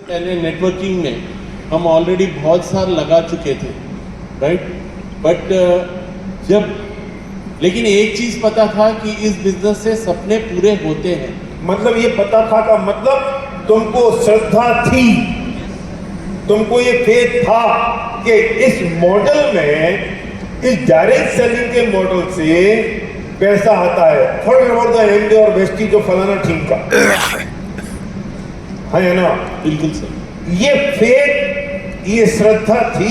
पहले नेटवर्किंग में हम ऑलरेडी बहुत साल लगा चुके थे, राइट? बट जब लेकिन एक चीज पता था कि इस बिजनेस से सपने पूरे होते हैं। मतलब ये पता था का मतलब तुमको श्रद्धा थी, तुमको ये फेथ था कि इस मॉडल में, इस डायरेक्ट सेलिंग के मॉडल से पैसा आता है। फॉरगेट अबाउट द एमडी और वेस्टी जो फलाना ठीक का है ना, बिल्कुल सर। ये फेथ, ये श्रद्धा थी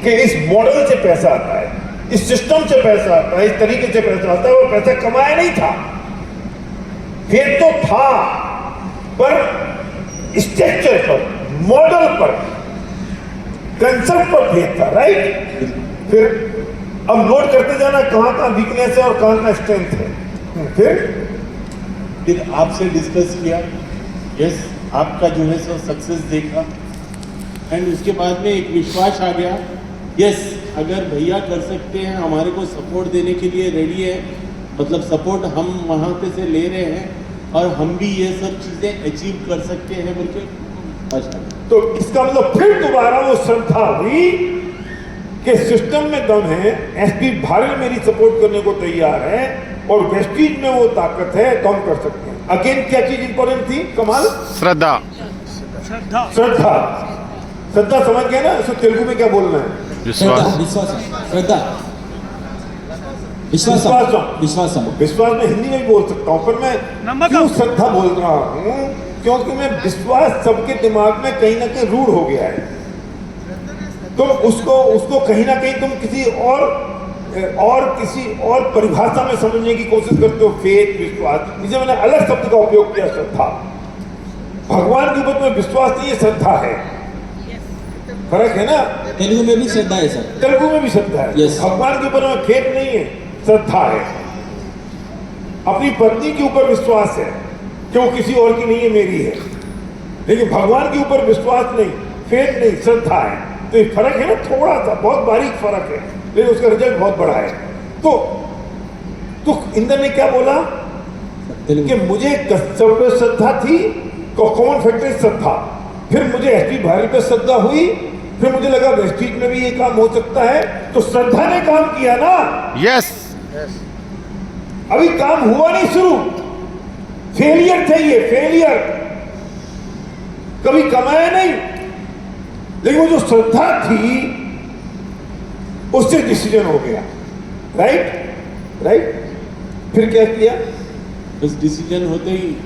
कि इस मॉडल से पैसा आता है, इस सिस्टम से पैसा आता है, इस तरीके से पैसा आता है। वो पैसा कमाया नहीं था, फेथ तो था, पर स्ट्रक्चर पर, मॉडल पर, कंसेप्ट पर फेथ था, राइट? फिर अब नोट करते जाना कहां का वीकनेस है और कहां का स्ट्रेंथ है। फिर आपसे डिस्कस किया, यस, आपका जो है सो सक्सेस देखा, एंड उसके बाद में एक विश्वास आ गया, यस, अगर भैया कर सकते हैं, हमारे को सपोर्ट देने के लिए रेडी है, मतलब सपोर्ट हम वहाँ पे से ले रहे हैं और हम भी ये सब चीज़ें अचीव कर सकते हैं बोल के। अच्छा, तो इसका मतलब फिर दोबारा वो श्रद्धा हुई कि सिस्टम में दम है, एसपी भारत मेरी सपोर्ट करने को तैयार है और वेस्टीज में वो ताकत है, तो हम कर सकते हैं। अगेन क्या चीज इंपॉर्टेंट थी कमाल? श्रद्धा। श्रद्धा, श्रद्धा समझ गया ना? इसको तेलुगु में क्या बोलना है? विश्वास। विश्वास में हिंदी में भी बोल सकता हूँ, पर मैं क्यों श्रद्धा बोल रहा हूँ? क्योंकि मैं विश्वास सबके दिमाग में कहीं ना कहीं रूढ़ हो गया है। तो उसको कहीं ना कहीं तुम किसी और परिभाषा में समझने की कोशिश करते हो। फेथ, विश्वास, इसे मैंने अलग शब्द का उपयोग किया, श्रद्धा। भगवान के ऊपर में विश्वास नहीं है, श्रद्धा है। फर्क है ना? तेलुगु में भी श्रद्धा है सर। तेलुगु में भी श्रद्धा है। Yes. भगवान के ऊपर में फेथ नहीं है, श्रद्धा है। अपनी पत्नी के ऊपर विश्वास है कि वो किसी और की नहीं है, मेरी है। लेकिन भगवान के ऊपर विश्वास नहीं, फेथ नहीं, श्रद्धा है। तो ये फर्क है ना, थोड़ा सा, बहुत बारीक फर्क है, लेकिन उसका रिजल्ट बहुत बड़ा है। तो इंद्र ने क्या बोला कि मुझे कश्यप पे श्रद्धा थी, कॉमन फैक्टर श्रद्धा। फिर मुझे एसपी भारी पे श्रद्धा हुई, फिर मुझे लगा वेस्टीज में भी ये काम हो सकता है, तो श्रद्धा ने काम किया ना। यस। अभी काम हुआ नहीं शुरू, फेलियर थे ये, फेलियर, कभी कमाया नहीं। लेकिन वो जो श्रद्धा थी उससे डिसीजन हो गया, राइट? फिर क्या किया? बस डिसीजन होते ही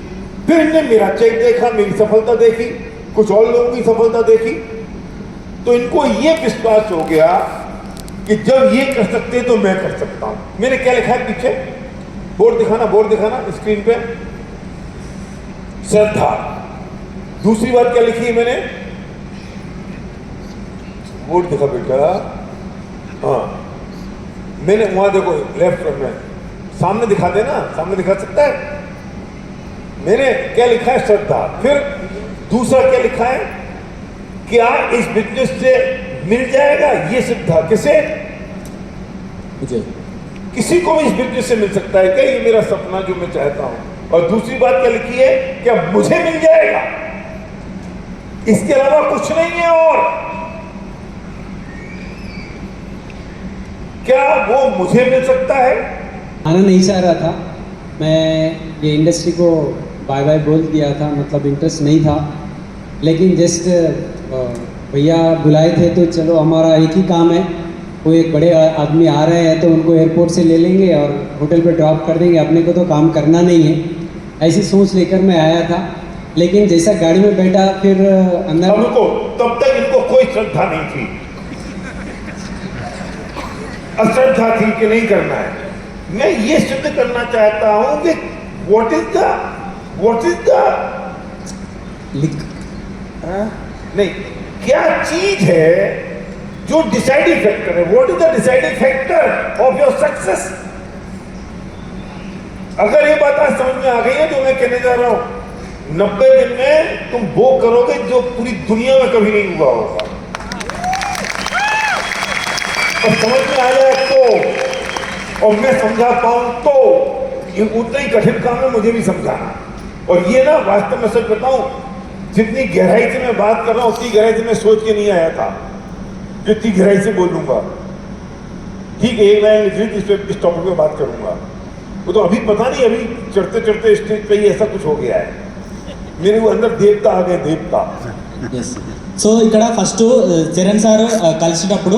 फिर इनने मेरा चेक देखा, मेरी सफलता देखी, कुछ और लोगों की सफलता देखी, तो इनको ये विश्वास हो गया कि जब ये कर सकते तो मैं कर सकता हूं। मैंने क्या लिखा है पीछे? बोर्ड दिखाना स्क्रीन पे। श्रद्धा। दूसरी बात क्या लिखी है मैंने? बोर्ड दिखा बेटा, हाँ, मैंने वहां देखो लेफ्ट में सामने दिखा देना, सामने दिखा सकता है? मैंने क्या लिखा है? श्रद्धा। फिर दूसरा क्या लिखा है? क्या इस बिजनेस से मिल जाएगा ये श्रद्धा? किसे? मुझे। किसी को भी इस बिजनेस से मिल सकता है क्या? ये मेरा सपना जो मैं चाहता हूं। और दूसरी बात क्या लिखी है? क्या मुझे मिल जाएगा, इसके अलावा कुछ नहीं है। और क्या वो मुझे मिल सकता है? आना नहीं चाह रहा था मैं, ये इंडस्ट्री को बाय बाय बोल दिया था, मतलब इंटरेस्ट नहीं था। लेकिन जस्ट भैया बुलाए थे तो चलो, हमारा एक ही काम है, कोई एक बड़े आदमी आ रहे हैं तो उनको एयरपोर्ट से ले लेंगे और होटल पे ड्रॉप कर देंगे, अपने को तो काम करना नहीं है, ऐसी सोच लेकर मैं आया था। लेकिन जैसा गाड़ी में बैठा फिर अंदर तब तक इनको कोई श्रद्धा नहीं थी, अश्रद्धा थी कि नहीं करना है। मैं ये सिद्ध करना चाहता हूं कि व्हाट इज द नहीं, क्या चीज है जो डिसाइडिंग फैक्टर है? What is the deciding factor of your success? अगर ये बात आज समझ में आ गई है जो मैं कहने जा रहा हूं, 90 दिन में तुम वो करोगे जो पूरी दुनिया में कभी नहीं हुआ होगा। और समझ में आ जाए तो, और मैं समझा पाऊं तो, ये उतना ही कठिन काम है मुझे भी समझाना। और ये ना वास्तव में सच बताऊं, जितनी गहराई से मैं बात कर रहा हूँ उतनी गहराई से मैं सोच के नहीं आया था, जितनी गहराई से बोलूंगा। ठीक है, एक लाइन लिखी थी, इस टॉपिक पे बात करूंगा। वो तो अभी पता नहीं, अभी चढ़ते चढ़ते स्टेज पे ही ऐसा कुछ हो गया है, मेरे वो अंदर देवता आ गए, देवता। సో ఇక్కడ ఫస్ట్ చరణ్ సార్ కలిసినప్పుడు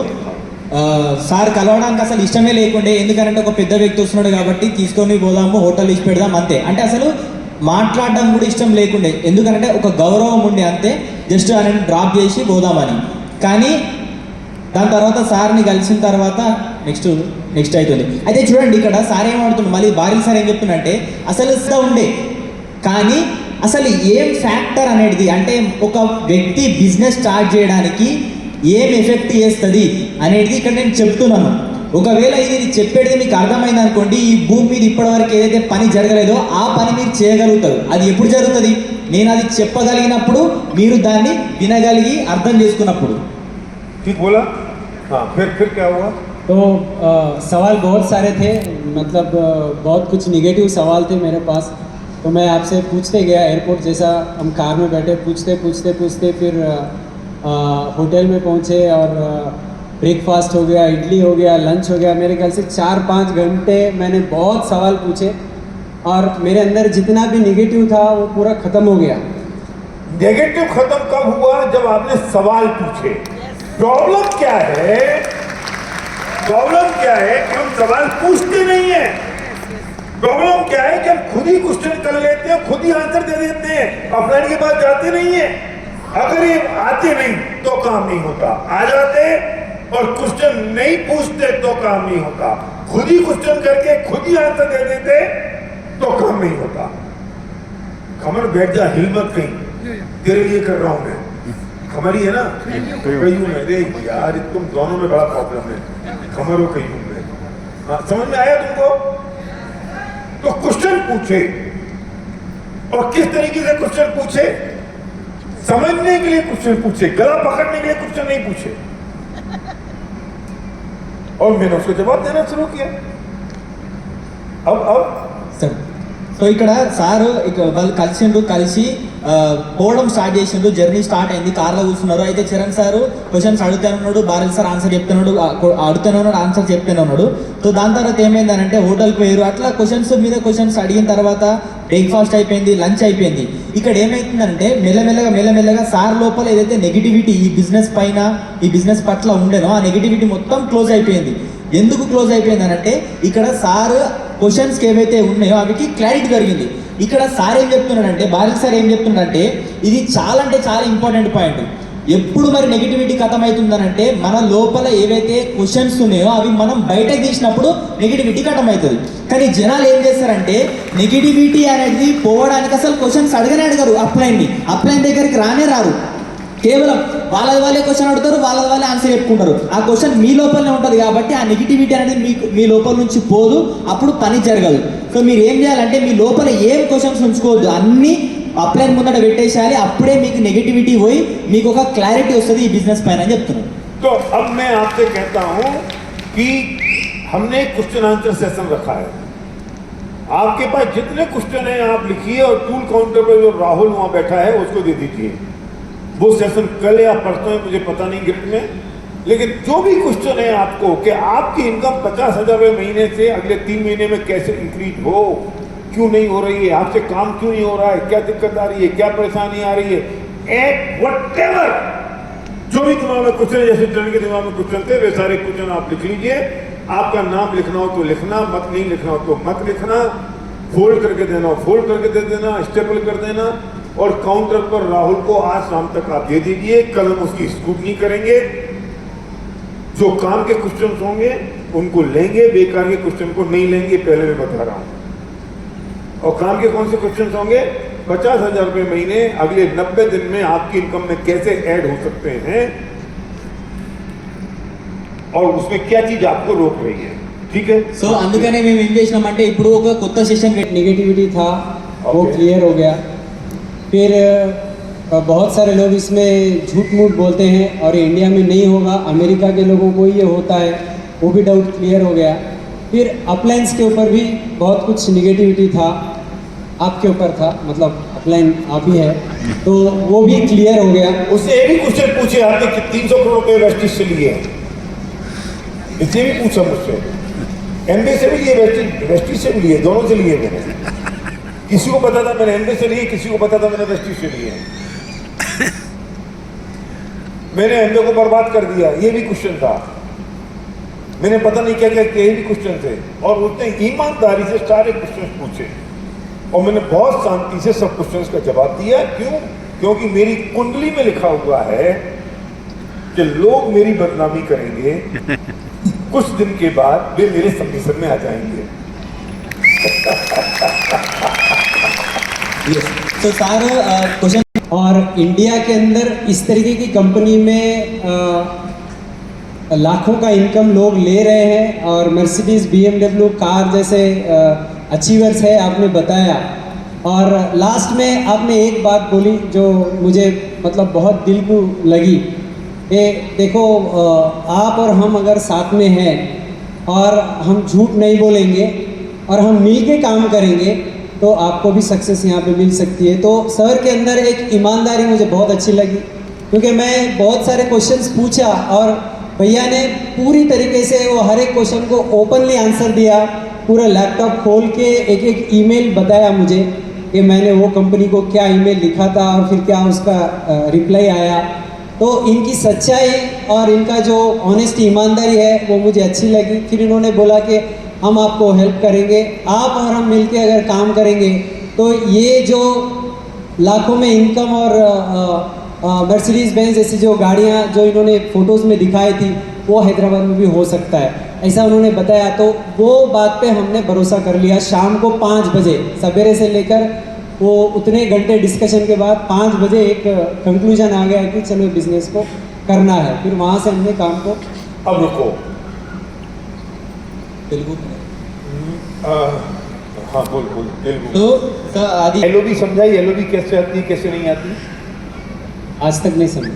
సార్ కలవడానికి అసలు ఇష్టమే లేకుండే, ఎందుకంటే ఒక పెద్ద వ్యక్తి వస్తున్నాడు కాబట్టి తీసుకొని పోదాము, హోటల్ ఇచ్చి పెడదాం అంతే. అంటే అసలు మాట్లాడడం కూడా ఇష్టం లేకుండే, ఎందుకంటే ఒక గౌరవం ఉండే అంతే, జస్ట్ ఆయన డ్రాప్ చేసి పోదామని. కానీ దాని తర్వాత సార్ని కలిసిన తర్వాత నెక్స్ట్ అవుతుంది. అయితే చూడండి ఇక్కడ సార్ ఏమడుతుంది, మళ్ళీ బారిల్ సార్ ఏం చెప్తుందంటే అసలు ఉండే కానీ అసలు ఏం ఫ్యాక్టర్ అనేది, అంటే ఒక వ్యక్తి బిజినెస్ స్టార్ట్ చేయడానికి ఏం ఎఫెక్ట్ చేస్తుంది అనేది ఇక్కడ నేను చెప్తున్నాను. ఒకవేళ ఇది చెప్పేది మీకు అర్థమైంది అనుకోండి, ఈ భూమి మీద ఇప్పటివరకు ఏదైతే పని జరగలేదో ఆ పని మీరు చేయగలుగుతారు. అది ఎప్పుడు జరుగుతుంది, నేను అది చెప్పగలిగినప్పుడు, మీరు దాన్ని వినగలిగి అర్థం చేసుకున్నప్పుడు. ठीक बोला? हाँ, फिर क्या हुआ? तो सवाल बहुत सारे थे, मतलब बहुत कुछ निगेटिव सवाल थे मेरे पास। तो मैं आपसे पूछते गया, एयरपोर्ट जैसा हम कार में बैठे पूछते फिर होटल में पहुँचे और ब्रेकफास्ट हो गया, इडली हो गया, लंच हो गया। मेरे ख्याल से 4-5 घंटे मैंने बहुत सवाल पूछे और मेरे अंदर जितना भी निगेटिव था वो पूरा ख़त्म हो गया। नेगेटिव खत्म कब हुआ? जब आपने सवाल पूछे। प्रॉब्लम क्या है? प्रॉब्लम क्या है कि हम सवाल पूछते नहीं है। प्रॉब्लम क्या है कि हम खुद ही क्वेश्चन कर लेते हैं, खुद ही आंसर दे देते हैं, अपने के पास जाते नहीं है। अगर ये आते नहीं तो काम नहीं होता, आ जाते और क्वेश्चन नहीं पूछते तो काम नहीं होता, खुद ही क्वेश्चन करके खुद ही आंसर दे देते तो काम नहीं होता। कमर बैठ जा, हिल मत कहीं, तेरे लिए कर रहा हूं मैं। खमरी है ना, कहीं में रे यार, तुम दोनों में बड़ा प्रॉब्लम है, खमर हो कहीं में। हाँ, समझ में आया तुमको? तो क्वेश्चन पूछे, और किस तरीके से क्वेश्चन पूछे? समझने के लिए क्वेश्चन पूछे, गला पकड़ने के लिए क्वेश्चन नहीं पूछे। और मैंने उसको जवाब देना शुरू किया। अब సార్ సో ఇక్కడ సారు వాళ్ళు కలిసి పోవడం స్టార్ట్ చేసిండు, జర్నీ స్టార్ట్ అయింది, కార్లో కూర్చున్నారు. అయితే చరణ్ సార్ క్వశ్చన్స్ అడుగుతూనే ఉన్నాడు, బారిల్ సార్ ఆన్సర్ చెప్తున్నాడు, అడుగుతూనే ఉన్నాడు, ఆన్సర్ చెప్తూనే ఉన్నాడు. సో దాని తర్వాత ఏమైందనంటే హోటల్కి పోయారు. అట్లా క్వశ్చన్స్ మీద క్వశ్చన్స్ అడిగిన తర్వాత బ్రేక్ఫాస్ట్ అయిపోయింది, లంచ్ అయిపోయింది. ఇక్కడ ఏమైతుందంటే మెల్లమెల్లగా సార్ లోపల ఏదైతే నెగిటివిటీ ఈ బిజినెస్ పైన, ఈ బిజినెస్ పట్ల ఉండేనో ఆ నెగిటివిటీ మొత్తం క్లోజ్ అయిపోయింది. ఎందుకు క్లోజ్ అయిపోయింది అంటే ఇక్కడ సార్ క్వశ్చన్స్కి ఏవైతే ఉన్నాయో అవికి క్లారిటీ జరిగింది. ఇక్కడ సార్ ఏం చెప్తున్నాడంటే, బారిల్ సార్ ఏం చెప్తున్నాడంటే ఇది చాలా అంటే చాలా ఇంపార్టెంట్ పాయింట్. ఎప్పుడు మరి నెగిటివిటీ ఖతం అవుతుందనంటే మన లోపల ఏవైతే క్వశ్చన్స్ ఉన్నాయో అవి మనం బయటకు తీసినప్పుడు నెగిటివిటీ ఖతం అవుతుంది. కానీ జనాలు ఏం చేస్తారంటే నెగిటివిటీ అనేది పోవడానికి అసలు క్వశ్చన్స్ అడగరు, అప్లైన్ దగ్గరికి రారు. కేవలం వాళ్ళే క్వశ్చన్ అడుగుతారు, వాళ్ళే ఆన్సర్ చెప్పుకుంటారు. ఆ క్వశ్చన్ మీ లోపలనే ఉంటుంది కాబట్టి ఆ నెగిటివిటీ అనేది మీ లోపల నుంచి పోదు, అప్పుడు పని జరగదు. సో మీరు ఏం చేయాలంటే మీ లోపల ఏం క్వశ్చన్స్ ఉంచుకోవద్దు, అన్నీ అప్లైన్ ముందట పెట్టేసేయాలి. అప్పుడే మీకు నెగిటివిటీ పోయి మీకు ఒక క్లారిటీ వస్తుంది ఈ బిజినెస్ పైన అని చెప్తున్నాను. तो अब मैं आपसे कहता हूं कि हमने क्वेश्चन आंसर सेशन रखा है। आपके पास जितने क्वेश्चन हैं आप लिखिए और टूल काउंटर पर जो राहुल वहां बैठा है उसको दे दीजिए। वो सेशन कल या परसों है, मुझे पता नहीं ग्रिड में, लेकिन जो भी क्वेश्चन है आपको कि आपकी इनकम 50,000 रुपये महीने से अगले 3 महीने में कैसे इंक्रीज हो, क्यों नहीं हो रही है, आपसे काम क्यों नहीं हो रहा है, क्या दिक्कत आ रही है, क्या परेशानी आ रही है, एट व्हाटएवर जो भी दिमाग में क्वेश्चन, जैसे ट्रेन के दिमाग में क्वेश्चन थे वे सारे क्वेश्चन आप लिख लीजिए। आपका नाम लिखना हो तो लिखना, मत नहीं लिखना हो तो मत लिखना, फोल्ड करके देना हो फोल्ड करके दे देना, स्टेपल कर देना, और काउंटर पर राहुल को आज शाम तक आप दे दीजिए। कल हम उसकी स्क्रूटनी करेंगे, जो काम के क्वेश्चन होंगे उनको लेंगे, बेकार के क्वेश्चन को नहीं लेंगे, पहले मैं बता रहा हूं। और काम के कौन से क्वेश्चन होंगे? 50,000 रुपये महीने अगले 90 दिन में आपकी इनकम में कैसे ऐड हो सकते हैं और उसमें क्या चीज आपको रोक रही है, ठीक है? సో అందుకనే మేము ఏం చేసినామంటే ఇప్పుడు ఒక కొత్త సెషన్ नेगेटिविटी था वो क्लियर हो गया। फिर बहुत सारे लोग इसमें झूठ मूठ बोलते हैं और ये इंडिया में नहीं होगा, अमेरिका के लोगों को ये होता है, वो भी डाउट क्लियर हो गया। फिर अपलाइंस के ऊपर भी बहुत कुछ निगेटिविटी था, आपके ऊपर था, मतलब अपलाइन आप ही है, तो वो भी क्लियर हो गया। उससे ये भी क्वेश्चन पूछे आपने कि 300 करोड़ रुपए वेस्टिज से लिए हैं, इससे भी पूछा मुझसे। एमबी से भी लिए, वेस्टिज से भी लिए, दोनों से लिए मैंने। किसी को पता था मैंने एमबी से लिए, किसी को पता था मैंने वेस्टिज से लिए। मैंने एमबी को बर्बाद कर दिया, ये भी क्वेश्चन था। मैंने पता नहीं क्या क्या किया, ये भी क्वेश्चन थे। और उसने ईमानदारी से सारे क्वेश्चन पूछे और मैंने बहुत शांति से सब क्वेश्चंस का जवाब दिया। क्यों? क्योंकि मेरी कुंडली में लिखा हुआ है कि लोग मेरी बदनामी करेंगे, कुछ दिन के बाद वे मेरे सबमिशन में आ जाएंगे। तो सर क्वेश्चन, और इंडिया के अंदर इस तरीके की कंपनी में लाखों का इनकम लोग ले रहे हैं, और मर्सिडीज BMW कार जैसे अचीवर्स है आपने बताया। और लास्ट में आपने एक बात बोली जो मुझे मतलब बहुत दिल को लगी कि देखो आप और हम अगर साथ में हैं और हम झूठ नहीं बोलेंगे और हम मिल के काम करेंगे तो आपको भी सक्सेस यहाँ पे मिल सकती है। तो सर के अंदर एक ईमानदारी मुझे बहुत अच्छी लगी, क्योंकि मैं बहुत सारे क्वेश्चंस पूछा और भैया ने पूरी तरीके से वो हर एक क्वेश्चन को ओपनली आंसर दिया। पूरा लैपटॉप खोल के एक एक ईमेल बताया मुझे कि मैंने वो कंपनी को क्या ईमेल लिखा था और फिर क्या उसका रिप्लाई आया। तो इनकी सच्चाई और इनका जो ऑनेस्टी ईमानदारी है वो मुझे अच्छी लगी। फिर इन्होंने बोला कि हम आपको हेल्प करेंगे, आप और हम मिलके अगर काम करेंगे तो ये जो लाखों में इनकम और मर्सिडीज बेंज जैसी जो गाड़ियाँ जो इन्होंने फ़ोटोज़ में दिखाई थी वो हैदराबाद में भी हो सकता है, ऐसा उन्होंने बताया। तो वो बात पे हमने भरोसा कर लिया। शाम को 5 बजे सवेरे से लेकर वो उतने घंटे डिस्कशन के बाद 5 बजे एक कंक्लूजन आ गया कि चलो बिजनेस को करना है। फिर वहाँ से हमने काम को। अब रुको, तेलुगु हाँ बोल बोल तेलुगु। तो सर आदि एलओबी समझाई, एलओबी कैसे आती है कैसे नहीं आती? आज तक नहीं समझा।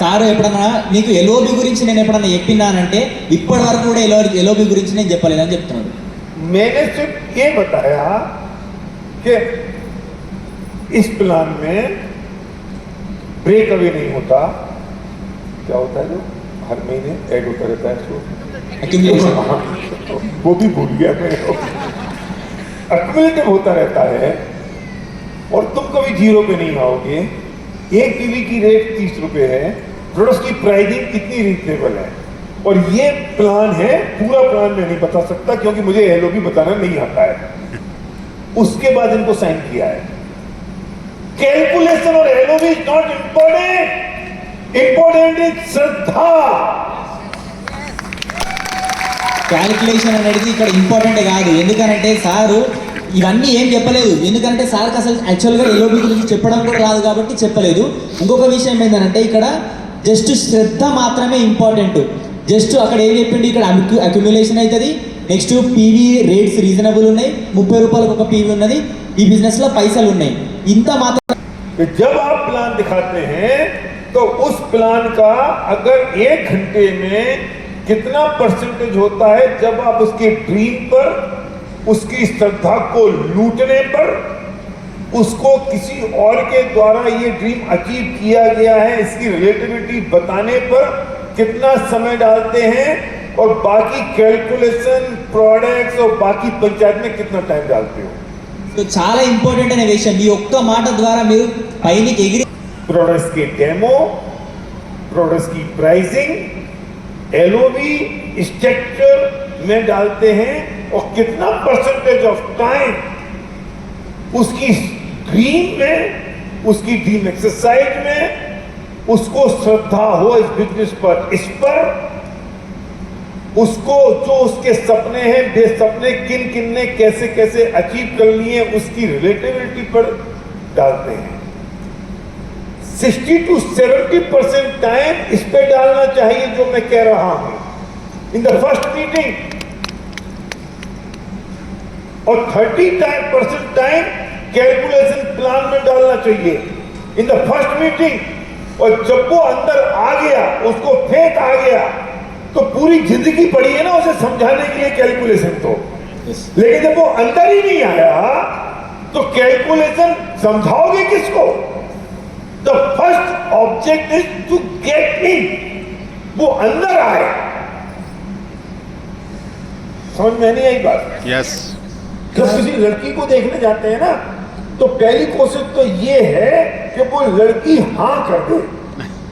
సార్ ఎప్పుడన్నా నీకు ఎల్ఓబి గురించి నేను ఎప్పుడన్నా చెప్పినానంటే ఇప్పటి వరకు కూడా ఎల్ఓబి గురించి నేను చెప్పలేదని చెప్తున్నాడు. मैंने सिर्फ ये बताया कि इस प्लान में ब्रेक अवे नहीं होता। क्या होता है जो हर महीने ऐड होता रहता है शो, అక్యుములేషన్ वो भी भूल गया मैं। अक्यूमुलेटिव होता रहता है और तुम कभी जीरो पे नहीं आओगे। एक टीवी की रेट 30 रुपए है, प्रोडक्ट्स की प्राइसिंग कितनी रीजनेबल है। और ये प्लान है, पूरा प्लान मैं नहीं बता सकता क्योंकि मुझे एलओबी बताना नहीं आता है। उसके बाद इनको साइन किया है। कैलकुलेशन और LOB is not important, important is Shraddha. Calculation అనేది ఇక్కడ ఇంపార్టెంట్ కాదు. ఎందుకంటే సారు ఇవన్నీ ఏం చెప్పలేదు. ఎందుకంటే సార్కి అసలు యాక్చువల్గా ఎల్ఓబి గురించి చెప్పడం కూడా రాదు కాబట్టి చెప్పలేదు. ఇంకొక విషయం ఏంటంటే ఇక్కడ జస్ట్ శ్రద్ధ మాత్రమే ఇంపార్టెంట్. జస్ట్ అక్కడ ఏం చెప్పిండు, ఇక్కడ అక్యుములేషన్ అవుతుంది, నెక్స్ట్ పీవీ రేట్స్ రీజనబుల్ ఉన్నాయి, 30 రూపాయలకు ఒక పీవీ ఉన్నది, ఈ బిజినెస్లో పైసలు ఉన్నాయి, ఇంత మాత్రం. जब आप प्लान दिखाते हैं तो उस प्लान का अगर 1 घंटे में कितना परसेंटेज होता है जब आप उसके ड्रीम पर, उसकी श्रद्धा को लूटने पर, उसको किसी और के द्वारा ये ड्रीम अचीव किया गया है इसकी रिलेटिविटी बताने पर कितना समय डालते हैं और बाकी कैलकुलेशन प्रोडक्ट्स और बाकी पंचायत में कितना टाइम डालते हो। సో చాలా ఇంపార్టెంట్ అనే విషయం ఈ ఒక్క మాట ద్వారా మీరు పైకి ఎగిరి प्रोडक्ट्स के डेमो, प्रोडक्ट्स की प्राइसिंग, एलओबी स्ट्रक्चर में डालते हैं और कितना परसेंटेज ऑफ टाइम उसकी ड्रीम में, उसकी ड्रीम एक्सरसाइज में, उसको श्रद्धा हो इस बिजनेस पर, इस पर उसको जो उसके सपने हैं, वे सपने किन किन ने कैसे कैसे अचीव कर लिए उसकी रिलेटिविटी पर डालते हैं। 60 to 70% टाइम इस पे डालना चाहिए जो मैं कह रहा हूं इन द फर्स्ट मीटिंग, और 30% टाइम कैलकुलेशन प्लान में डालना चाहिए इन द फर्स्ट मीटिंग। और जब वो अंदर आ गया, उसको फेंक आ गया, तो पूरी जिंदगी पड़ी है ना उसे समझाने के लिए कैलकुलेशन तो। लेकिन जब वो अंदर ही नहीं आया तो कैलकुलेशन समझाओगे किसको? The first object is to get in, वो अंदर आए। समझ में नहीं आई बात? यस। जब किसी लड़की को देखने जाते हैं ना, तो पहली कोशिश तो ये है कि वो लड़की हाँ कर दे,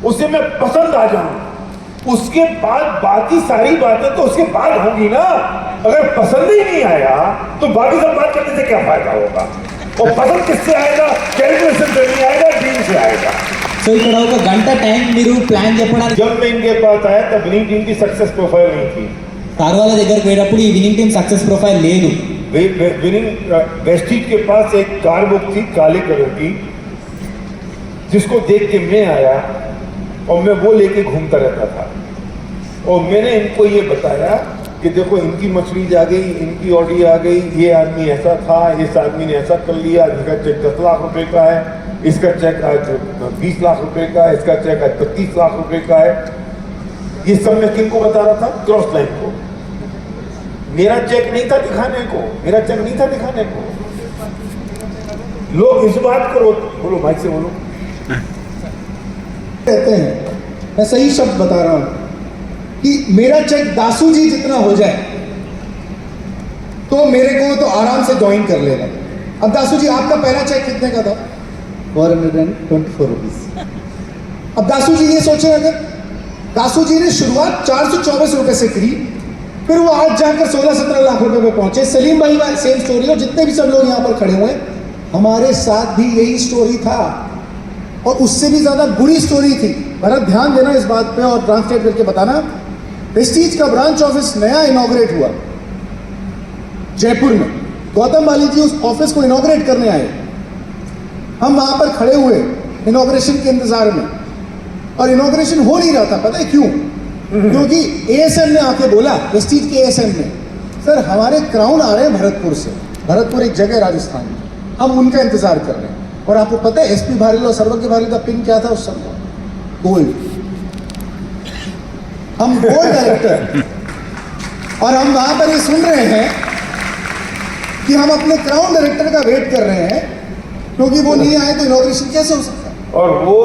उसे मैं पसंद आ जाऊं। उसके बाद बाकी सारी बातें तो उसके बाद होंगी ना। अगर पसंद ही नहीं आया तो बाकी सब बात करने से क्या फायदा होगा? और पसंद किससे आएगा? कैलकुलेशन से नहीं आएगा, टीम से आएगा। సో ఇక్కడ ఒక గంట టైం మీరు ప్లాన్ చెప్పడానికి जब मैं इनके पास आया तब विनिंग टीम की सक्सेस प्रोफाइल नहीं थी। సార్ వాళ్ళ దగ్గరికి పోయేటప్పుడు ఈ విన్నింగ్ టీం సక్సెస్ ప్రొఫైల్ లేదు. विनिंग वेस्टीज के पास एक कार बुक थी काले कलर की, जिसको देख के मैं आया और मैं वो लेके घूमता रहता था। और मैंने इनको ये बताया कि देखो इनकी मछली आ गई, इनकी ऑडी आ गई, ये आदमी ऐसा था, इस आदमी ने ऐसा कर लिया, इसका चेक 10 लाख रुपए का है, इसका चेक आज 20 लाख रुपए का है, इसका चेक आज 25 लाख रुपए का है। ये सब मैं किनको बता रहा था? क्रॉस लाइन को। मेरा चेक नहीं था दिखाने को, मेरा चेक नहीं था दिखाने को। लोग इस बात को बोलो, माइक से बोलो। कहते हैं, मैं सही शब्द बता रहा हूं कि मेरा चेक दासू जी जितना हो जाए तो मेरे को तो आराम से ज्वाइन कर लेगा। अब दासू जी आपका पहला चेक कितने का था? 424 रुपीज। अब दासू जी ये सोचे, अगर दासू जी ने शुरुआत 424 रुपए से करी, फिर वो आज जाकर 16-17 लाख रुपए पे पहुंचे। सलीम भाई का सेम स्टोरी, और जितने भी सब लोग यहाँ पर खड़े हुए हमारे साथ भी यही स्टोरी था, और उससे भी ज्यादा बुरी स्टोरी थी। भरत ध्यान देना इस बात पे और ट्रांसलेट करके बताना। वेस्टीज का ब्रांच ऑफिस नया इनॉग्रेट हुआ जयपुर में। गौतम बाली जी उस ऑफिस को इनॉग्रेट करने आए। हम वहां पर खड़े हुए इनॉग्रेशन के इंतजार में, और इनॉग्रेशन हो नहीं रहा था। पता है क्यों? क्योंकि एएसएम ने आके बोला, वेस्टीज के एएसएम ने, सर हमारे क्राउन आ रहे हैं भरतपुर से। भरतपुर एक जगह राजस्थान में, हम उनका इंतजार कर रहे हैं। और आपको पता है एसपी भारेल और सर्वज्ञ भारेल का पिन क्या था उस समय? गोल्ड। हम गोल्ड डायरेक्टर, और हम वहां पर ये सुन रहे हैं कि हम अपने क्राउन डायरेक्टर का वेट कर रहे हैं, क्योंकि वो नहीं आए तो इनॉग्रेशन कैसे हो सकता है? और वो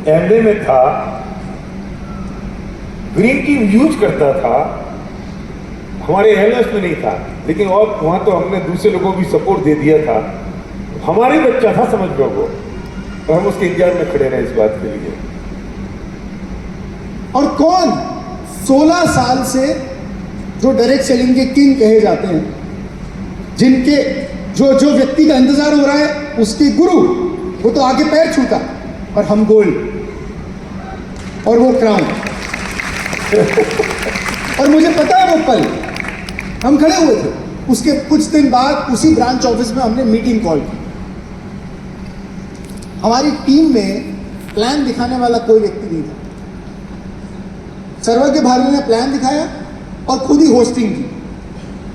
एमडे में था, ग्रीन टीम यूज करता था, हमारे एलएस में नहीं था, लेकिन और वहां तो हमने दूसरे लोगों को भी सपोर्ट दे दिया था। हमारे बच्चा था, समझ लो वो, और हम उसके इंतजार में खड़े रहे इस बात के लिए। और कौन 16 साल से जो डायरेक्ट सेलिंग के किंग कहे जाते हैं, जिनके जो व्यक्ति का इंतजार हो रहा है उसके गुरु, वो तो आगे पैर छूता, और हम गोल्ड और वो क्राउन। और मुझे पता है वो पल हम खड़े हुए थे। उसके कुछ दिन बाद उसी ब्रांच ऑफिस में हमने मीटिंग कॉल की। हमारी टीम में प्लान दिखाने वाला कोई व्यक्ति नहीं था। सर्वज्ञ भारेल ने प्लान दिखाया और खुद ही होस्टिंग की।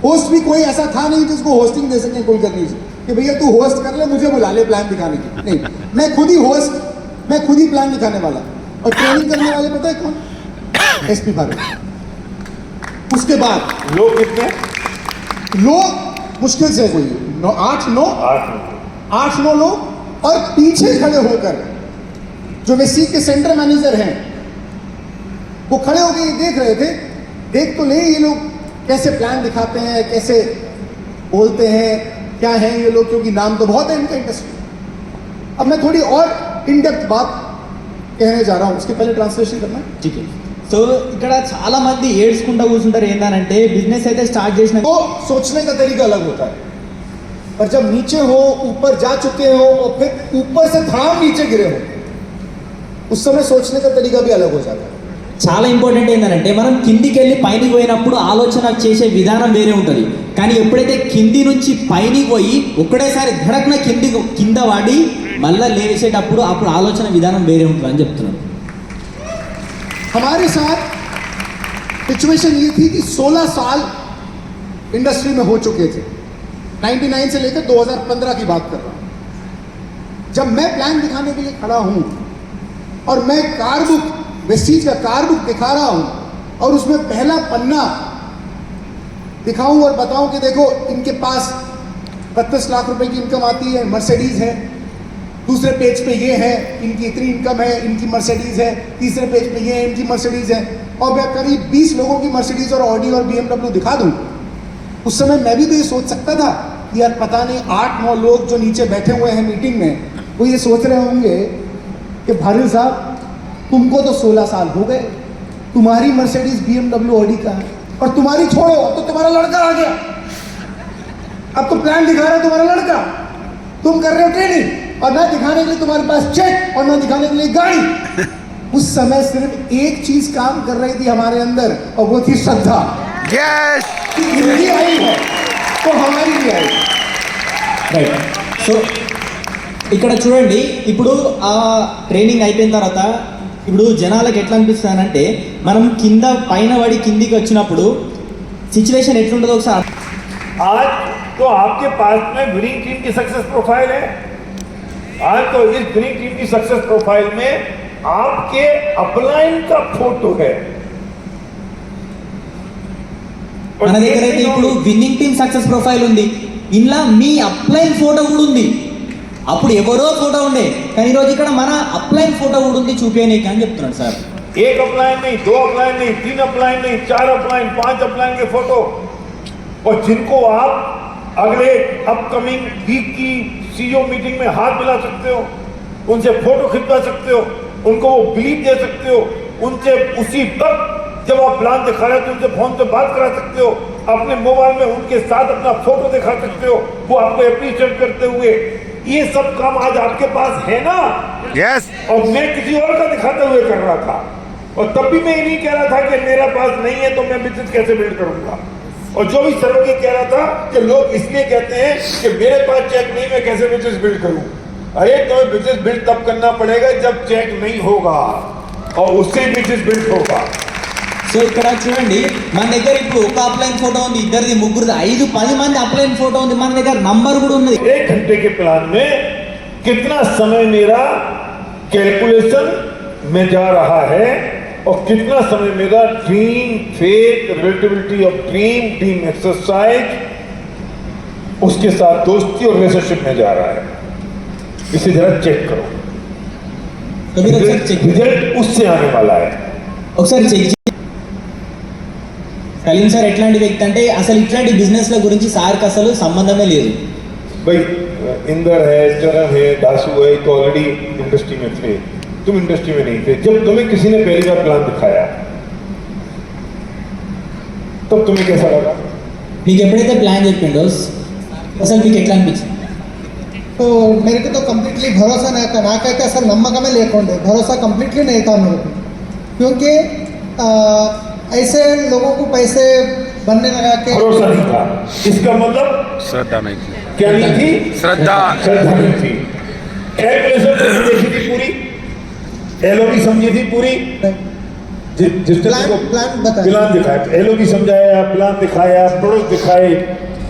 होस्ट भी कोई ऐसा था नहीं जिसको होस्टिंग दे सके कुलकर्णी जी कि भैया तू होस्ट कर ले, मुझे बुला ले प्लान दिखाने की। नहीं, मैं खुद ही होस्ट, मैं खुद ही प्लान दिखाने वाला। और ट्रेनिंग करने वाले पता है कौन? एसपी भारेल। उसके बाद लोग कितने? लोग मुश्किल से कोई 8-9 लोग, और पीछे खड़े होकर जो वेसी के सेंटर मैनेजर हैं वो खड़े होकर ये देख रहे थे। देख तो ले ये लोग कैसे प्लान दिखाते हैं, कैसे बोलते हैं, क्या है ये लोग, क्योंकि नाम तो बहुत है इनका इंडस्ट्री। अब मैं थोड़ी और इन डेप्थ बात कहने जा रहा हूँ, उसके पहले ट्रांसलेशन करना। ठीक है. సో ఇక్కడ చాలా మంది ఏడ్చుకుంటా కూర్చుంటారు. ఏంటంటే బిజినెస్ అయితే స్టార్ట్ చేసిన तो सोचने का तरीका अलग होता है, पर जब नीचे हो, ऊपर जा चुके हो और फिर ऊपर से धड़ाम नीचे गिरे हो, उस समय सोचने का तरीका भी अलग हो जाता है. చాలా ఇంపార్టెంట్ ఏంటంటే మనం కిందికి వెళ్ళి పైకి పోయినప్పుడు ఆలోచన చేసే విధానం వేరే ఉంటుంది. కానీ ఎప్పుడైతే కింది నుంచి పైకి పోయి ఒక్కడేసారి ధడక్న కింద వాడి మళ్ళీ లేచేటప్పుడు అప్పుడు ఆలోచన విధానం వేరే ఉంటుంది అని చెప్తున్నాను. हमारे साथ सिचुएशन ये थी कि 16 साल इंडस्ट्री में हो चुके थे. 99 से लेकर 2015 की बात कर रहा हूँ. जब मैं प्लान दिखाने के लिए खड़ा हूँ और मैं कार बुक, वेस्टीज का कार बुक दिखा रहा हूँ और उसमें पहला पन्ना दिखाऊं और बताऊं कि देखो इनके पास 32 लाख रुपए की इनकम आती है, मर्सिडीज है। दूसरे पेज पे ये है, इनकी इतनी इनकम है, इनकी मर्सिडीज है। तीसरे पेज पे ये है, इनकी मर्सिडीज है। और मैं करीब 20 लोगों की मर्सिडीज और ऑडी और BMW दिखा दूं, उस समय मैं भी तो ये सोच सकता था कि यार पता नहीं 8-9 लोग जो नीचे बैठे हुए हैं मीटिंग में, वो ये सोच रहे होंगे कि भारिल साहब तुमको तो 16 साल हो गए, तुम्हारी मर्सिडीज BMW ऑडी का है, और तुम्हारी छोड़ो, तो तुम्हारा लड़का आ गया, अब तो प्लान दिखा रहा है तुम्हारा लड़का, तुम कर रहे हो ट्रेनिंग, और ना दिखाने के लिए तुम्हारे पास चेक और ना दिखाने के लिए गाड़ी। उस समय सिर्फ एक चीज काम कर रही थी हमारे अंदर, और वो थी श्रद्धा। यस कि इनकी आई है तो हमारी भी आई। రైట్. సో ఇక్కడ చూడండి, ఇప్పుడు ఆ ట్రైనింగ్ అయిపోయిన తర్వాత ఇప్పుడు జనాలకు ఎట్లా అనిపిస్తుందంటే, మనం కింద పైన పడి కిందికి వచ్చినప్పుడు సిచ్యువేషన్ ఎట్లుంటుందో ఒకసారి आज तो आपके पास में विनिंग टीम की सक्सेस प्रोफाइल है। आज तो इस विनिंग टीम की सक्सेस प्रोफाइल में आपके अपलाइन का फोटो है। और మన దగ్గర అయితే ఇప్పుడు విన్నింగ్ టీమ్ సక్సెస్ ప్రొఫైల్ ఉంది, ఇంట్లో మీ అప్లైన్ ఫోటో కూడా ఉంది. అప్పుడు ఎవరో ఫోటో ఉండే, కానీ ఈరోజు ఇక్కడ మన అప్లైన్ ఫోటో కూడా ఉంది, చూపించనీకి అని చెప్తున్నాడు సార్. एक अपलाइन नहीं, 2 अपलाइन नहीं, 3 अपलाइन नहीं, 4 अपलाइन, 5 अपलाइन के फोटो, और जिनको आप अगले अपकमिंग वीक की सीईओ मीटिंग में हाथ मिला सकते हो, उनसे फोटो खिंचवा सकते हो, उनको वो बिलीव दे सकते हो, उनसे उसी वक्त जब आप प्लान दिखा रहे हो तो उनसे फोन पे बात करा सकते हो, अपने मोबाइल में उनके साथ अपना फोटो दिखा सकते हो, वो आपको अप्रिशिएट करते हुए। ये सब काम आज आपके पास है ना। यस और मैं किसी और का दिखाते हुए कर रहा था, और तब भी मैं ये नहीं कह रहा था कि मेरा पास नहीं है तो मैं बिजनेस कैसे बिल्ड करूंगा। और जो भी सर ये कह रहा था कि लोग इसलिए कहते हैं कि मेरे पास चेक नहीं, मैं कैसे बिजनेस बिल्ड करूं। अरे तुम्हें बिजनेस बिल्ड तब करना पड़ेगा जब चेक नहीं होगा, और उससे बिजनेस बिल्ड होगा। సో ఇక్కడ చూడండి, మన దగ్గర ఇప్పుడు ఒక అప్లైన్ ఫోటో ఉంది, ఇద్దరిది, ముగ్గురిది, 5-10 మంది అప్లైన్ ఫోటో ఉంది, మన దగ్గర నంబర్ కూడా ఉన్నది. 1 घंटे के प्लान में कितना समय मेरा कैलकुलेशन में जा रहा है, और कितना समय मेरा dream faith relativity of dream team exercise उसके साथ दोस्ती और रिलेशनशिप में जा रहा है। इसे जरा चेक करो, సో మీరు ఒకసారి చెక్ रिजल्ट उससे आने वाला है। ఒకసారి చెక్ సలీం సార్ ఎట్లాంటి వ్యక్తి అంటే అసలు ఇట్లాంటి బిజినెస్ల గురించి సార్కి అసలు సంబంధమే లేదు. भाई इंदर है, चरण है, दासू है, तो ऑलरेडी इंडस्ट्री में थे, तुम इंडस्ट्री में नहीं थे। जब तुम्हें किसी ने पहली बार प्लान दिखाया तब तुम्हें कैसा लगा? మీకు ఎప్పుడైతే ప్లాన్ చెప్పిండో అసలు మీకు ఎట్లా అనిపించింది? तो मेरे को तो कम्प्लीटली भरोसा नहीं था, नाकैతే అసలు నమ్మకమే లేకుండే, भरोसा कम्प्लीटली नहीं था मेरे को, क्योंकि ऐसे लोगों को पैसे बनने लगा के भरोसा नहीं था। इसका मतलब श्रद्धा नहीं थी, क्या नहीं थी? श्रद्धा श्रद्धा नहीं थी। कैलकुलेशन देखी थी पूरी, एलओबी समझी थी पूरी, जिसने प्लान बताया, प्लान दिखाया, एलओबी समझाया, प्लान दिखाया, प्रोडक्ट दिखाए,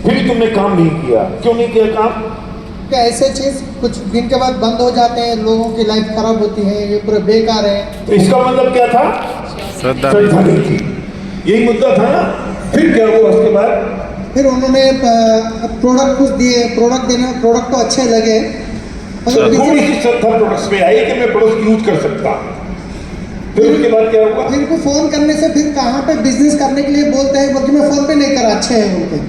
फिर भी तुमने काम नहीं किया। क्यों नहीं किया काम? कि ऐसे चीज़ कुछ दिन के बाद बंद हो जाते हैं, लोगों की लाइफ खराब होती है, ये पूरे बेकार है। तो इसका मतलब क्या था? श्रद्धा श्रद्धा नहीं थी, यही मुद्दा था ना। फिर क्या हुआ उसके बाद? फिर उन्होंने प्रोडक्ट कुछ दिए, प्रोडक्ट देने, प्रोडक्ट तो अच्छे लगे, मगर थोड़ी सी श्रद्धा प्रोडक्ट्स में आई कि मैं प्रोडक्ट यूज कर सकता हूं। फिर उसके बाद क्या हुआ? फिर को फ़ोन करने से फिर कहाँ पे बिजनेस करने के लिए बोलते हैं, बल्कि मैं फ़ोन पे नहीं करा, अच्छे हैं उनके,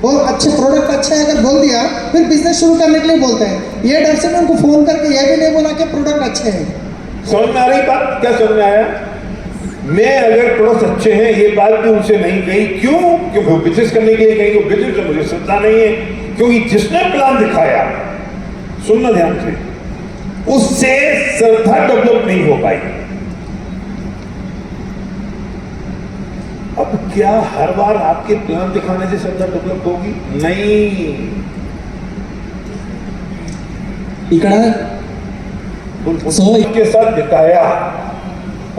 और अच्छे प्रोडक्ट अच्छे है अगर बोल दिया फिर बिजनेस शुरू करने के लिए बोलते हैं। ये डर से मैं उनको फ़ोन करके यह भी नहीं बोला कि प्रोडक्ट अच्छे हैं। समझ में आ रही बात? क्या समझ में आया? मैं अगर प्रोडक्ट अच्छे हैं ये बात भी उनसे नहीं कही। क्यों? क्योंकि वो बिजनेस करने के लिए कहीं, वो बिजनेस में मुझे श्रद्धा नहीं है, क्योंकि जिसने प्लान दिखाया, सुनना ध्यान से, उससे श्रद्धा डेवलप नहीं हो पाई। अब क्या हर बार आपके प्लान दिखाने से श्रद्धा डेवलप होगी? नहीं। ఇక్కడ So- के साथ दिखाया,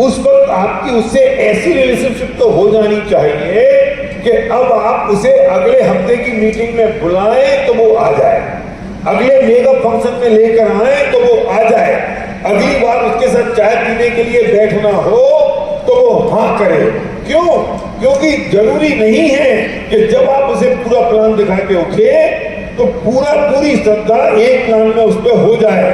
उस वक्त आपकी उससे ऐसी रिलेशनशिप तो हो जानी चाहिए कि अब आप उसे अगले हफ्ते की मीटिंग में बुलाएं तो वो आ जाए, अगले मेगा फंक्शन में लेकर आए तो वो आ जाए, अगली बार उसके साथ चाय पीने के लिए बैठना हो तो वो हाँ करे। क्यों? क्योंकि जरूरी नहीं है कि जब आप उसे पूरा प्लान दिखा के उठे तो तो पूरी श्रद्धा एक प्लान में उस पर हो जाए।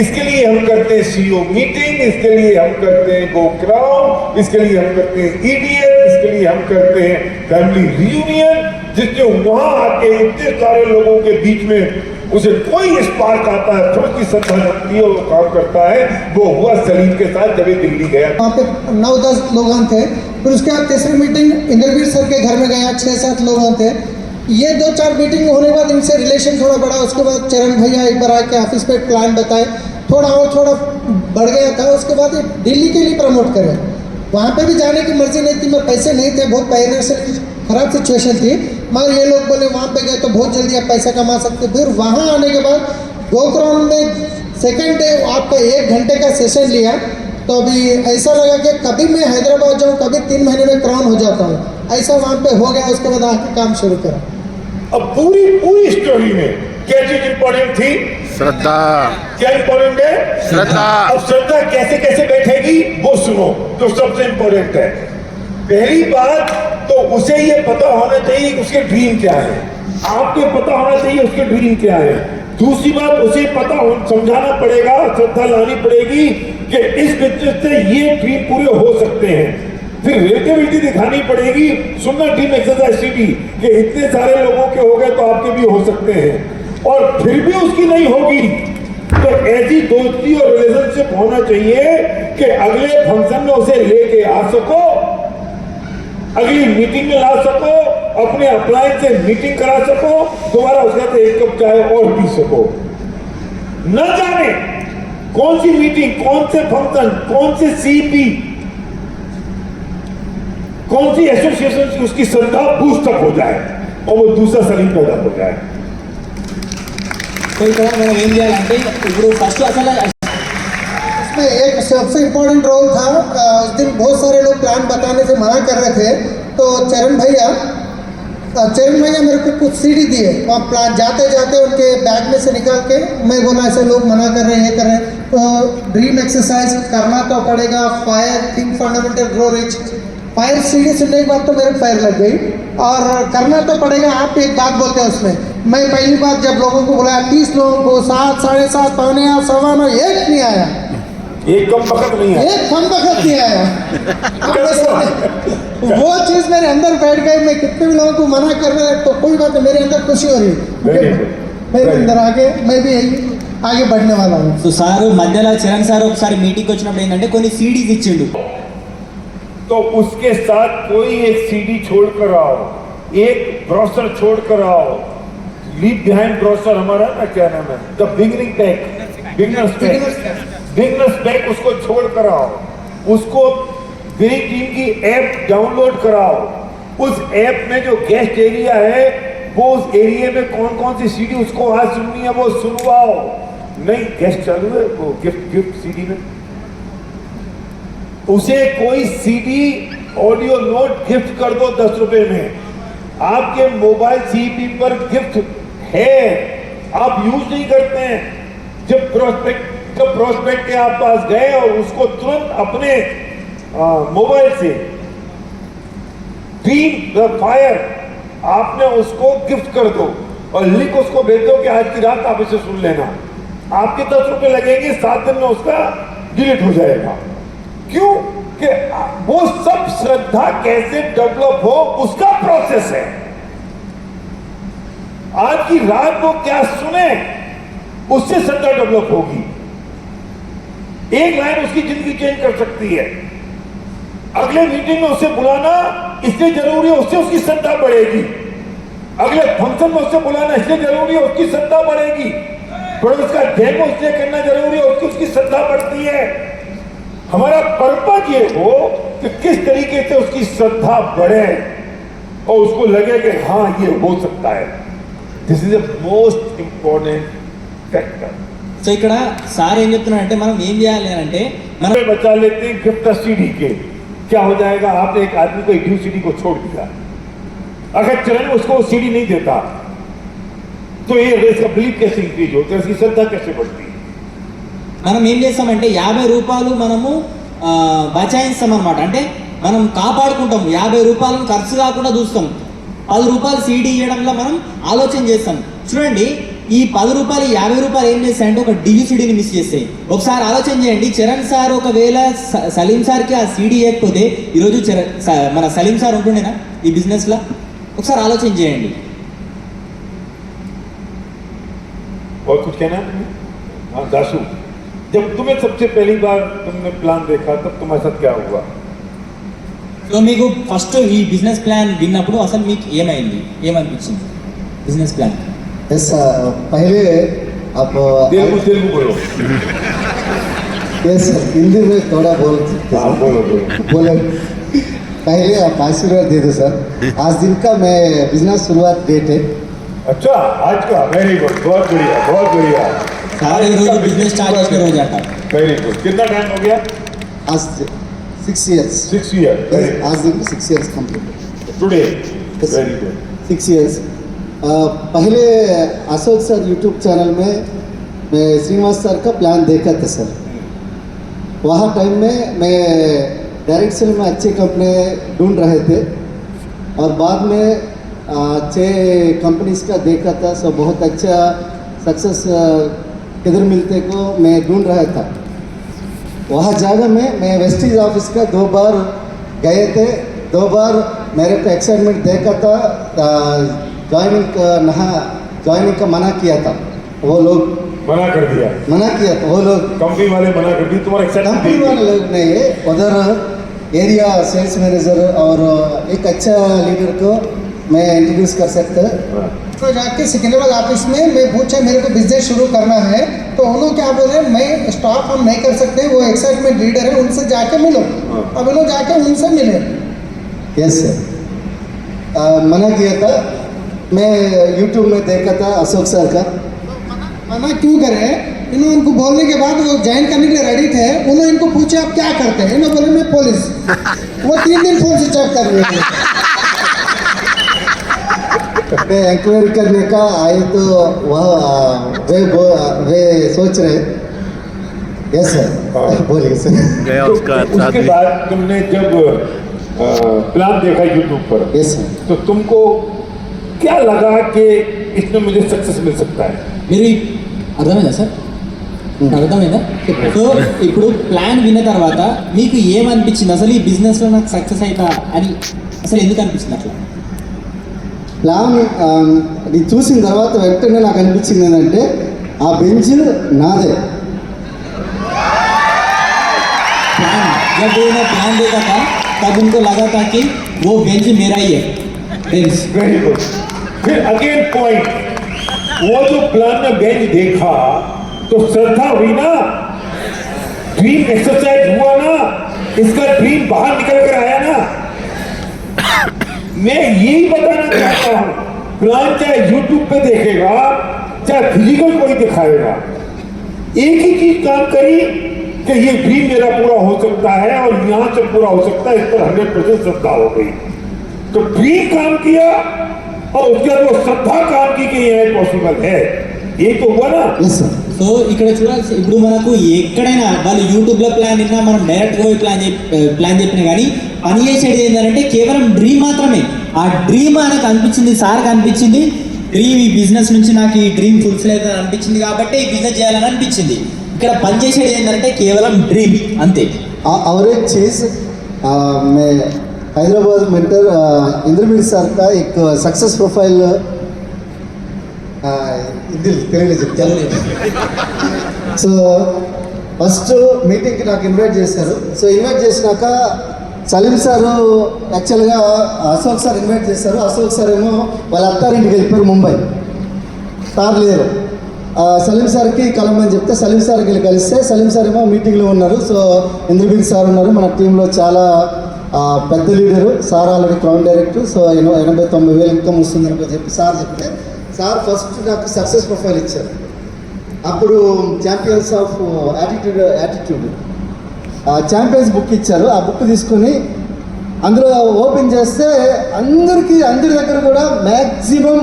इसके लिए हम करते हैं सीईओ मीटिंग, इसके लिए हम करते हैं गो क्राउड, इसके लिए हम करते हैं ईडीएफ, इसके लिए हम करते हैं फैमिली रियूनियन, जिससे वहां आके इतने सारे लोगों के बीच में उसे कोई स्पार्क आता है, थोड़ी सी श्रद्धा लगती है, वो काम करता है। वो हुआ सलीम के साथ जब ये दिल्ली गया। वहाँ पे 9-10 लोग थे। फिर उसके बाद तीसरी मीटिंग इंद्रवीर सर के घर में गया, 6-7 लोग थे। ये 2-4 मीटिंग होने के बाद इनसे रिलेशन थोड़ा बढ़ा। उसके बाद चरण भैया एक बार आके ऑफिस पे प्लान बताए, थोड़ा बढ़ गया था। उसके बाद ये दिल्ली के लिए प्रमोट करे। वहाँ पे भी जाने की मर्जी नहीं थी, मेरे पैसे नहीं थे, बहुत फाइनेंशियल खराब सिचुएशन थी। मगर ये लोग बोले वहाँ पे गए तो बहुत जल्दी आप पैसा कमा सकते। फिर वहाँ आने के बाद गोक्राउंड में सेकेंड डे आपका 1 घंटे का सेशन लिया। तो अभी ऐसा लगा कि कभी मैं हैदराबाद जाऊँ, कभी 3 महीने में क्राउन हो जाता हूँ, ऐसा वहाँ पे हो गया। उसके बाद आके काम शुरू करा। अब पूरी स्टोरी में क्या चीज इंपॉर्टेंट थी? श्रद्धा। क्या इंपॉर्टेंट है? श्रद्धा। अब श्रद्धा कैसे कैसे बैठेगी वो सुनो, जो सबसे इंपॉर्टेंट है। पहली बात तो उसे ये पता होना चाहिए कि उसके ड्रीम क्या है। आपके पता होना चाहिए उसके ड्रीम क्या है। दूसरी बात, उसे समझाना पड़ेगा, श्रद्धा लानी पड़ेगी कि इस बिजनेस से ये ड्रीम पूरे हो सकते हैं। फिर रिलेटिविटी दिखानी पड़ेगी, सुनना ड्रीम एक्सरसाइज सीडी कि इतने सारे लोगों के हो गए तो आपके भी हो सकते हैं। और फिर भी उसकी नहीं होगी तो ऐसी दोस्ती और रिलेशनशिप होना चाहिए कि अगले फंक्शन में उसे लेके आ सको, अगली मीटिंग में ला सको, अपने अप्लायंस से मीटिंग करा सको, दोबारा उसके साथ 1 कप चाय और पी सको। न जाने कौन सी मीटिंग, कौन से फंक्शन, कौन से सीपी, कौन सी एसोसिएशन से उसकी श्रद्धा बूस्टअप हो जाए और वो दूसरा सलीम पैदा हो जाए। సో ఇక్కడ మనం ఏం చేయాలంటే ఇప్పుడు ఫస్ట్ అసలు इसमें एक सबसे इम्पोर्टेंट रोल था। उस दिन बहुत सारे लोग प्लान बताने से मना कर रहे थे। तो चरण भैया मेरे को कुछ सीडी दिए। वहाँ प्लान जाते जाते उनके बैग में से निकाल के मैं बोला ऐसे लोग मना कर रहे हैं, ये कर रहे हैं, तो ड्रीम एक्सरसाइज करना तो पड़ेगा। Fire, think fundamental, grow rich. Fire CD सुनने के बाद तो मेरे फायर लग गई और करना तो पड़ेगा। आप एक बात बोलते हैं उसमें, मैं पहली बार जब लोगों को बुलाया 30 लोगों को, 7, 7:30, 7:15, 7:15, एक नहीं आया, एक कम वक्त नहीं है, एक कम वक्त नहीं आया। वो चीज मेरे अंदर बैठ गई। मैं कितने भी लोगों को मना कर रहा है तो कोई बात नहीं, मेरे अंदर खुशी हो रही है, मेरे अंदर आगे मैं भी आगे बढ़ने वाला हूँ। సో సార్ మధ్యలో చరణ్ సార్ ఒకసారి మీటింగ్కి వచ్చినప్పుడు ఏంటంటే కొన్ని సీడీస్ ఇచ్చిండు। तो उसके साथ कोई एक सीडी छोड़कर आओ, एक ब्रोशर छोड़कर आओ। लीव बिहाइंड ब्रोशर हमारा ना, क्या नाम है, the beginning pack, beginners pack, उसको छोड़कर आओ। उसको मेरी टीम की ऐप डाउनलोड कराओ। उस ऐप में जो गेस्ट एरिया है वो उस एरिया में कौन कौन सी सीडी उसको आज सुननी है वो सुनवाओ। नहीं गेस्ट चालू है वो गिफ्ट सीडी में उसे कोई सीडी ऑडियो नोट गिफ्ट कर दो 10 रुपए में। आपके मोबाइल सीपी पर गिफ्ट है, आप यूज नहीं करते हैं। जब प्रोस्पेक्ट के आप पास गए और उसको तुरंत अपने मोबाइल से ड्रीम द फायर आपने उसको गिफ्ट कर दो और लिख उसको भेज दो कि आज की रात आप इसे सुन लेना। आपके 10 रुपए लगेंगे, 7 दिन में उसका डिलीट हो जाएगा। क्यों? कि वो सब श्रद्धा कैसे डेवलप हो उसका प्रोसेस है। आज की रात वो क्या सुने उससे श्रद्धा डेवलप होगी। एक लाइन उसकी जिंदगी चेंज कर सकती है। अगले मीटिंग में उसे बुलाना इसलिए जरूरी है, उससे उसकी श्रद्धा बढ़ेगी। अगले फंक्शन में उसे बुलाना इसलिए जरूरी है, उसकी श्रद्धा बढ़ेगी। पड़ोस का डेमो इसलिए करना जरूरी है, उसकी श्रद्धा बढ़ती है। हमारा पर्पज ये हो कि किस तरीके से उसकी श्रद्धा बढ़े और उसको लगे कि हाँ ये हो सकता है। This is the most important factor. So ఇక్కడ సార్ ఏం చెప్తున్నారంటే మనం ఏం చేయాలి అంటే మనం बचा लेते हैं गिफ्ट सीडी के। क्या हो जाएगा? आपने एक आदमी को ड्यू सीडी को छोड़ दिया, अगर चरण उसको सीडी नहीं देता तो ये इसका बिलीफ कैसे इंक्रीज होता है, इसकी श्रद्धा कैसे बढ़ती है? మనం ఏం చేస్తామంటే 50 రూపాయలు మనము బచాయిస్తాం అనమాట। అంటే మనం కాపాడుకుంటాం, 50 రూపాయలను ఖర్చు కాకుండా చూస్తాం, 10 రూపాయలు సీడీ ఇవ్వడంలో మనం ఆలోచన చేస్తాం। చూడండి ఈ 10 రూపాయలు 50 రూపాయలు ఏం చేస్తాయంటే ఒక డివిసిడీని మిస్ చేస్తాయి. ఒకసారి ఆలోచన చేయండి, చరణ్ సార్ ఒకవేళ సలీం సార్కి ఆ సీడీ ఇవ్వకపోతే ఈరోజు మన సలీం సార్ ఉంటుండేనా ఈ బిజినెస్లో? ఒకసారి ఆలోచన చేయండి. और कुछ कहना है? हाँ दासू, जब तुम्हें सबसे पहली बार तुमने प्लान देखा तब तुम्हारे साथ क्या हुआ? సో మీకు ఫస్ట్ ఈ బిజినెస్ ప్లాన్ విన్నప్పుడు అసలు మీకు ఏమనిపించింది బిజినెస్ ప్లాన్? यस पहले आप तेलुगु बोलो। यस हिंदी में थोड़ा बोल सकते हाँ हैं। बोलो बोलो। बोले पहले आप आशीर्वाद दे दो सर, आज दिन का मैं बिजनेस शुरुआत डेट है। अच्छा आज का, वेरी गुड, बहुत बढ़िया बहुत बढ़िया। సార్ ఈరోజు బిజినెస్ స్టార్ట్ చేసిన రోజు అంట. Very good. कितना टाइम हो गया? आज 6 years। 6 year। आज दिन 6 years complete today Yes. Very good. 6 years। पहले अशोक सर यूट्यूब चैनल में मैं श्रीनिवास सर का प्लान देखा था सर। वहाँ टाइम में मैं डायरेक्शन में अच्छी कंपनी ढूंढ रहे थे और बाद में 6 कंपनीज का देखा था। सो बहुत अच्छा सक्सेस किधर मिलते को मैं ढूंढ रहा था। वहाँ जगह में मैं वेस्टीज ऑफिस का 2 बार गए थे, 2 बार मेरे को एक्साइटमेंट देखा था। ज्वाइनिंग का मना किया था, वो लोग मना कर दिया, मना किया था वो लोग, कंपनी वाले मना कर दी। तुम्हारा एक्साइटमेंट कंपनी वाले लोग नहीं है, उधर एरिया सेल्स मैनेजर और एक अच्छा लीडर को मैं इंट्रोड्यूस कर सकता है। तो जाके सिकंदराबाद ऑफिस में मैं पूछा मेरे को बिजनेस शुरू करना है, तो उन्होंने क्या बोले मैं स्टॉक हम नहीं कर सकते, वो एक्साइटमेंट लीडर है उनसे जाके मिलो। अब उन्होंने जाके उनसे मिले। यस सर, मना किया था। मैं यूट्यूब में देखा था अशोक सर का। मना क्यों करे? इन्होंने उनको बोलने के बाद वो ज्वाइन करने के लिए रेडी थे। उन्होंने इनको पूछा आप क्या करते हैं? इन्होंने बोले मैं पुलिस। वो 3 दिन फोन स्विच ऑफ कर रहे हैं। मैं इंक्वायरी करने का आए तो वह वे सोच रहे। यस सर, बोलिए सर। गया तो उसका उसके आदमी। बाद तुमने जब प्लान देखा यूट्यूब पर, यस सर, तो तुमको क्या लगा कि इसमें मुझे सक्सेस मिल सकता है? మీరు అర్థమైందా సార్? అర్థమైందా? సో ఇప్పుడు ప్లాన్ విన్న తర్వాత మీకు ఏమనిపించింది? అసలు ఈ బిజినెస్లో నాకు సక్సెస్ అవుతా అని అసలు ఎందుకు అనిపించింది అట్లా? ప్లాన్ ఇది చూసిన తర్వాత వెంటనే నాకు అనిపించింది ఏంటంటే ఆ బెంచ్ నాదే. प्लान जब उन्होंने प्लान देखा था तब उनको लगा था कि वो बेंच मेरा ही है, बेंच। Very good. फिर अगेन पॉइंट, वो जो प्लान में बेंच देखा तो श्रद्धा हुई ना, ड्रीम एक्सरसाइज हुआ ना, इसका ड्रीम बाहर निकल कर आया ना। मैं यही बताना चाहता हूँ, प्लान चाहे यूट्यूब पे देखेगा चाहे फिजिकल कोई दिखाएगा, एक ही चीज काम करी कि ये ड्रीम मेरा पूरा हो सकता है और यहाँ से पूरा हो सकता है, इस पर 100% श्रद्धा हो गई। तो ड्रीम काम किया और उसके बाद वो श्रद्धा काम की कि यह पॉसिबल है, ये तो हुआ ना। Yes sir. సో ఇక్కడ చూడాల్సి ఇప్పుడు మనకు ఎక్కడైనా వాళ్ళు యూట్యూబ్లో ప్లాన్ విన్నా మనం డైరెక్ట్గా పోయి ప్లాన్ చెప్పినా కానీ పని చేసేది ఏంటంటే కేవలం డ్రీమ్ మాత్రమే. ఆ డ్రీమ్ ఆయనకు అనిపించింది, సార్కి అనిపించింది డ్రీమ్, ఈ బిజినెస్ నుంచి నాకు ఈ డ్రీమ్ ఫుల్ఫిల్ అవుతుంది అనిపించింది కాబట్టి ఈ బిజినెస్ చేయాలని అనిపించింది. ఇక్కడ పని చేసేది ఏంటంటే కేవలం డ్రీమ్ అంతే. और एक चीज़ मैं हैदराबाद मेंटर इंद्रवीर सर का एक सक्सेस प्रोफाइल हिंदी తెలుగులో చెప్తాను. సో ఫస్ట్ మీటింగ్కి నాకు ఇన్వైట్ చేశారు. సో ఇన్వైట్ చేసినాక సలీం సారు యాక్చువల్గా అశోక్ సార్ ఇన్వైట్ చేశారు. అశోక్ సార్ ఏమో వాళ్ళ అత్తారింటికి వెళ్ళిపోయారు ముంబై, సార్ లేరు. సలీం సార్కి కలమని చెప్తే సలీం సార్కి వెళ్ళి కలిస్తే సలీం సార్ ఏమో మీటింగ్లో ఉన్నారు. సో ఇంద్రబీర్ సార్ ఉన్నారు, మన టీంలో చాలా పెద్ద leader, sir already crown director. So 89,000 income వస్తుందని చెప్పి సార్ చెప్తే సార్ ఫస్ట్ నాకు సక్సెస్ ప్రొఫైల్ ఇచ్చారు. అప్పుడు champions of attitude champions book ఇచ్చారు. ఆ బుక్ తీసుకొని అందులో ఓపెన్ చేస్తే అందరి దగ్గర కూడా మ్యాక్సిమం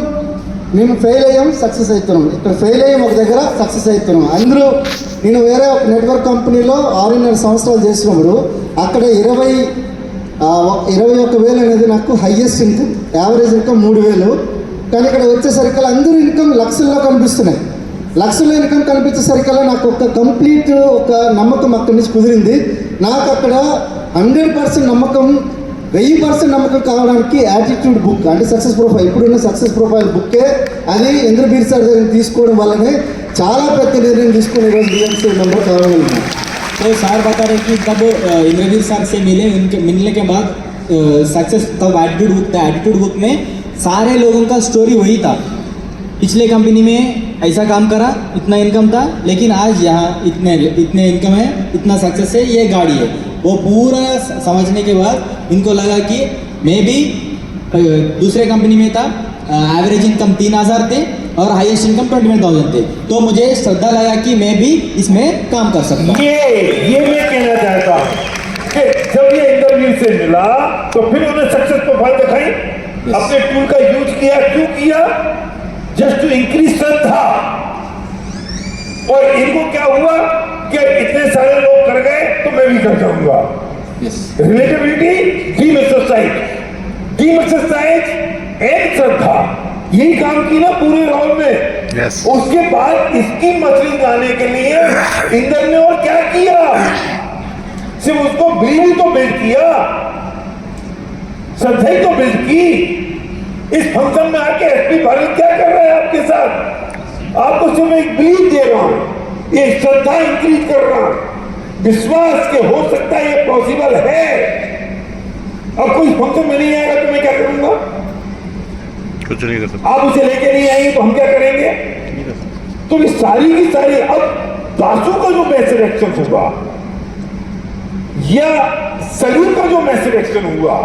మేము ఫెయిల్ అయ్యాం, సక్సెస్ అవుతున్నాం. ఇక్కడ ఫెయిల్ అయ్యాం ఒక దగ్గర, సక్సెస్ అవుతున్నాం. అందరూ నేను వేరే ఒక నెట్వర్క్ కంపెనీలో 6.5 సంవత్సరాలు చేసినప్పుడు అక్కడ 21,000 అనేది నాకు హయ్యెస్ట్ ఇన్కమ్. యావరేజ్ ఇన్కమ్ 3,000, కానీ ఇక్కడ వచ్చేసరికల్లా అందరూ ఇన్కమ్ లక్షల్లో కనిపిస్తున్నాయి. లక్షల్లో ఇన్కమ్ కనిపించేసరికల్లా నాకు ఒక కంప్లీట్ ఒక నమ్మకం అక్కడి నుంచి కుదిరింది. నాకు అక్కడ 100% నమ్మకం, 1000% నమ్మకం కావడానికి యాటిట్యూడ్ బుక్ అంటే సక్సెస్ ప్రొఫైల్, ఇప్పుడున్న సక్సెస్ ప్రొఫైల్ బుక్కే అది ఇంద్రబీర్ సార్ దగ్గర తీసుకోవడం వల్లనే చాలా పెద్ద నిర్ణయం తీసుకుని ఈరోజు BMC మెంబర్ కావాలనుకున్నాను. तो सर बता रहे कि तब इंद्रवीर सर से मिलने के बाद सक्सेस तब एटीट्यूड बुक में सारे लोगों का स्टोरी वही था. पिछले कंपनी में ऐसा काम करा, इतना इनकम था, लेकिन आज यहाँ इतने इनकम है, इतना सक्सेस है, ये गाड़ी है. वो पूरा समझने के बाद इनको लगा कि मैं भी दूसरे कंपनी में था, एवरेज इनकम 3000 थे और हाईएस्ट इनकम 21,000 थे. तो मुझे श्रद्धा लगा कि मैं भी इसमें काम कर सकता हूँ. ये मैं कहना चाहता हूँ कि जब ये इंटरव्यू से मिला तो फिर उन्हें सक्सेस प्रोफाइल दिखाई, अपने टूल का यूज किया. क्यों किया? जस्ट टू इंक्रीज श्रद्धा. और इनको क्या हुआ कि इतने सारे लोग कर गए तो मैं भी कर जाऊंगा. रिलेटिविटी, ड्रीम एक्सरसाइज एंड श्रद्धा, यही काम की ना पूरे राउंड में. Yes. उसके बाद इसकी मछली गाने के लिए इंदर ने और क्या किया? सिर्फ उसको बिल्ड तो बिल्ड किया, श्रद्धा ही तो बिल्ड की. इस फंक्शन में आके एसपी भारत क्या कर रहा है आपके साथ? आपको सिर्फ एक बिलीव दे रहा हूं, ये श्रद्धा इंक्रीज कर रहा हूं, विश्वास के हो सकता है ये पॉसिबल है. अब कोई फंक्शन में नहीं आएगा तो मैं क्या करूंगा? कुछ नहीं कर सकते. आप उसे लेके नहीं आएंगे तो हम क्या करेंगे? तो ये सारी की सारी अब दासू का जो मैसेज एक्शन हुआ या सलीम का जो मैसेज एक्शन हुआ,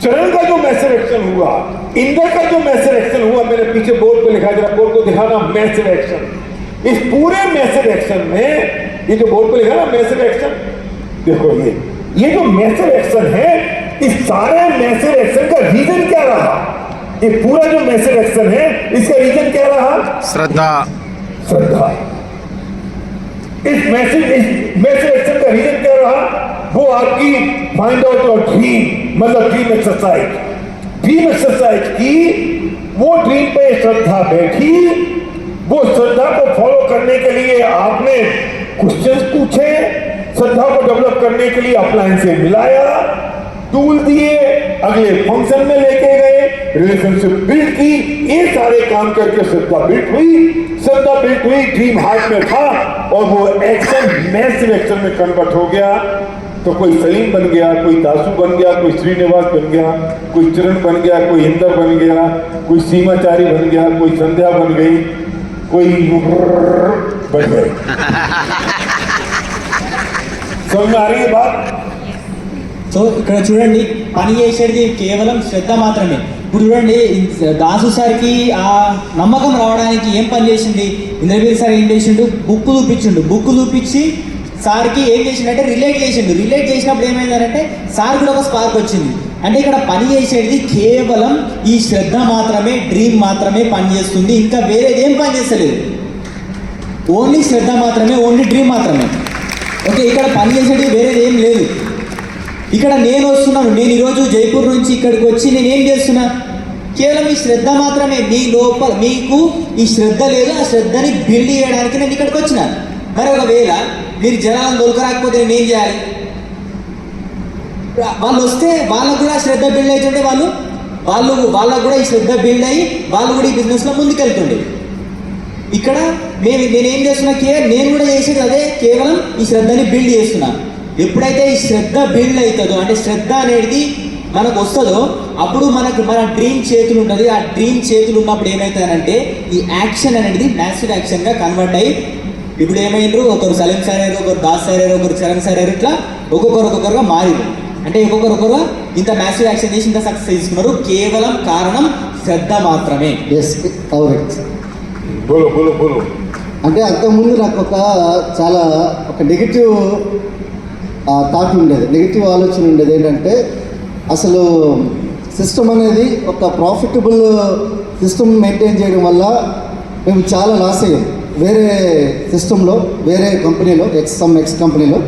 चरण का जो मैसेज एक्शन हुआ, इंदर का जो मैसेज एक्शन हुआ, मेरे पीछे बोर्ड पे लिखा, जरा बोर्ड को दिखाना, मैसेज एक्शन. इस पूरे मैसेज एक्शन में ये जो बोर्ड पे लिखा ना मैसेज एक्शन, देखो ये जो मैसेज एक्शन है, इस सारे मैसेज एक्शन का रीजन क्या रहा? ये पूरा जो मैसेज एक्शन है इसका रीजन क्या रहा? श्रद्धा. इस मैसेज एक्शन का रीजन क्या रहा? वो आपकी फाइंड आउट और ड्रीम, मतलब ड्रीम एक्सरसाइज की. वो ड्रीम पे श्रद्धा बैठी, वो श्रद्धा को फॉलो करने के लिए आपने क्वेश्चंस पूछे, श्रद्धा को डेवलप करने के लिए अप्लायंस से मिलाया, टूल दिए, अगले फंक्शन में लेके गए, रिलेशनशिप बिल्ड की. ये सारे काम करके श्रद्धा बिल्ड हुई, ड्रीम हार्ट में था और वो एक्शन मैसिव एक्शन में कन्वर्ट हो गया. तो कोई सलीम बन गया, कोई दासू बन गया, कोई श्रीनिवास बन गया, कोई चरण बन गया, कोई इंदर बन गया, कोई सीमाचारी बन गया, कोई संध्या बन गई, कोई बन गई. समझ में आ रही है बात? సో ఇక్కడ చూడండి, పని చేసేది కేవలం శ్రద్ధ మాత్రమే. ఇప్పుడు చూడండి, దాసు సార్కి ఆ నమ్మకం రావడానికి ఏం పని చేసింది? ఇంద్రవీర్ సార్ ఏం చేసిండు? బుక్ చూపించి సార్కి ఏం చేసిండంటే రిలేట్ చేసినప్పుడు ఏమైందంటే సార్ కూడా ఒక స్పార్క్ వచ్చింది. అంటే ఇక్కడ పని చేసేది కేవలం ఈ శ్రద్ధ మాత్రమే, డ్రీమ్ మాత్రమే పని చేస్తుంది, ఇంకా వేరేది ఏం పని చేస్తలేదు. ఓన్లీ శ్రద్ధ మాత్రమే, ఓన్లీ డ్రీమ్ మాత్రమే. ఓకే, ఇక్కడ పని చేసేది వేరేది ఏం లేదు. ఇక్కడ నేను వస్తున్నాను, నేను ఈరోజు జైపూర్ నుంచి ఇక్కడికి వచ్చి నేను ఏం చేస్తున్నా? కేవలం ఈ శ్రద్ధ మాత్రమే. మీ లోపల మీకు ఈ శ్రద్ధ లేదు, ఆ శ్రద్ధని బిల్డ్ చేయడానికి నేను ఇక్కడికి వచ్చిన. మరి ఒకవేళ మీరు జనాలను దొరకరాకపోతే నేను ఏం చేయాలి? వాళ్ళు వస్తే వాళ్ళకు కూడా శ్రద్ధ బిల్డ్ అవుతుంటే వాళ్ళకు కూడా ఈ శ్రద్ధ బిల్డ్ అయ్యి వాళ్ళు కూడా ఈ బిజినెస్లో ముందుకెళ్తుండే. ఇక్కడ నేనేం చేస్తున్నా? నేను కూడా చేసేది అదే, కేవలం ఈ శ్రద్ధని బిల్డ్ చేస్తున్నా. ఎప్పుడైతే ఈ శ్రద్ధ బిల్డ్ అవుతుందో, అంటే శ్రద్ధ అనేది మనకు వస్తుందో, అప్పుడు మన డ్రీమ్ చేతులు ఉంటుంది. ఆ డ్రీమ్ చేతులు ఉన్నప్పుడు ఏమవుతుందంటే ఈ యాక్షన్ అనేది మ్యాసివ్ యాక్షన్గా కన్వర్ట్ అయ్యి, ఇప్పుడు ఏమైండ్రు, ఒకరు సలీం సార్ అయ్యారు, ఒకరు దాస్ సార్ అయ్యారు, ఒకరు చరణ్ సార్ అయ్యారు, ఇట్లా ఒక్కొక్కరుగా మారింది. అంటే ఒక్కొక్కరు ఇంత మ్యాసివ్ యాక్షన్ చేసి ఇంత సక్సెస్ తీసుకున్నారు. కేవలం కారణం శ్రద్ధ మాత్రమే. ఎస్, అవును. బోలో. అంటే అంతకుముందు నాకు ఒక నెగిటివ్ థాట్ ఉండేది, నెగిటివ్ ఆలోచన ఉండేది. ఏంటంటే అసలు సిస్టమ్ అనేది ఒక ప్రాఫిటబుల్ సిస్టమ్ మెయింటైన్ చేయడం వల్ల మేము చాలా లాస్ అయ్యాం. వేరే సిస్టంలో, వేరే కంపెనీలో, ఎక్స్ కంపెనీలో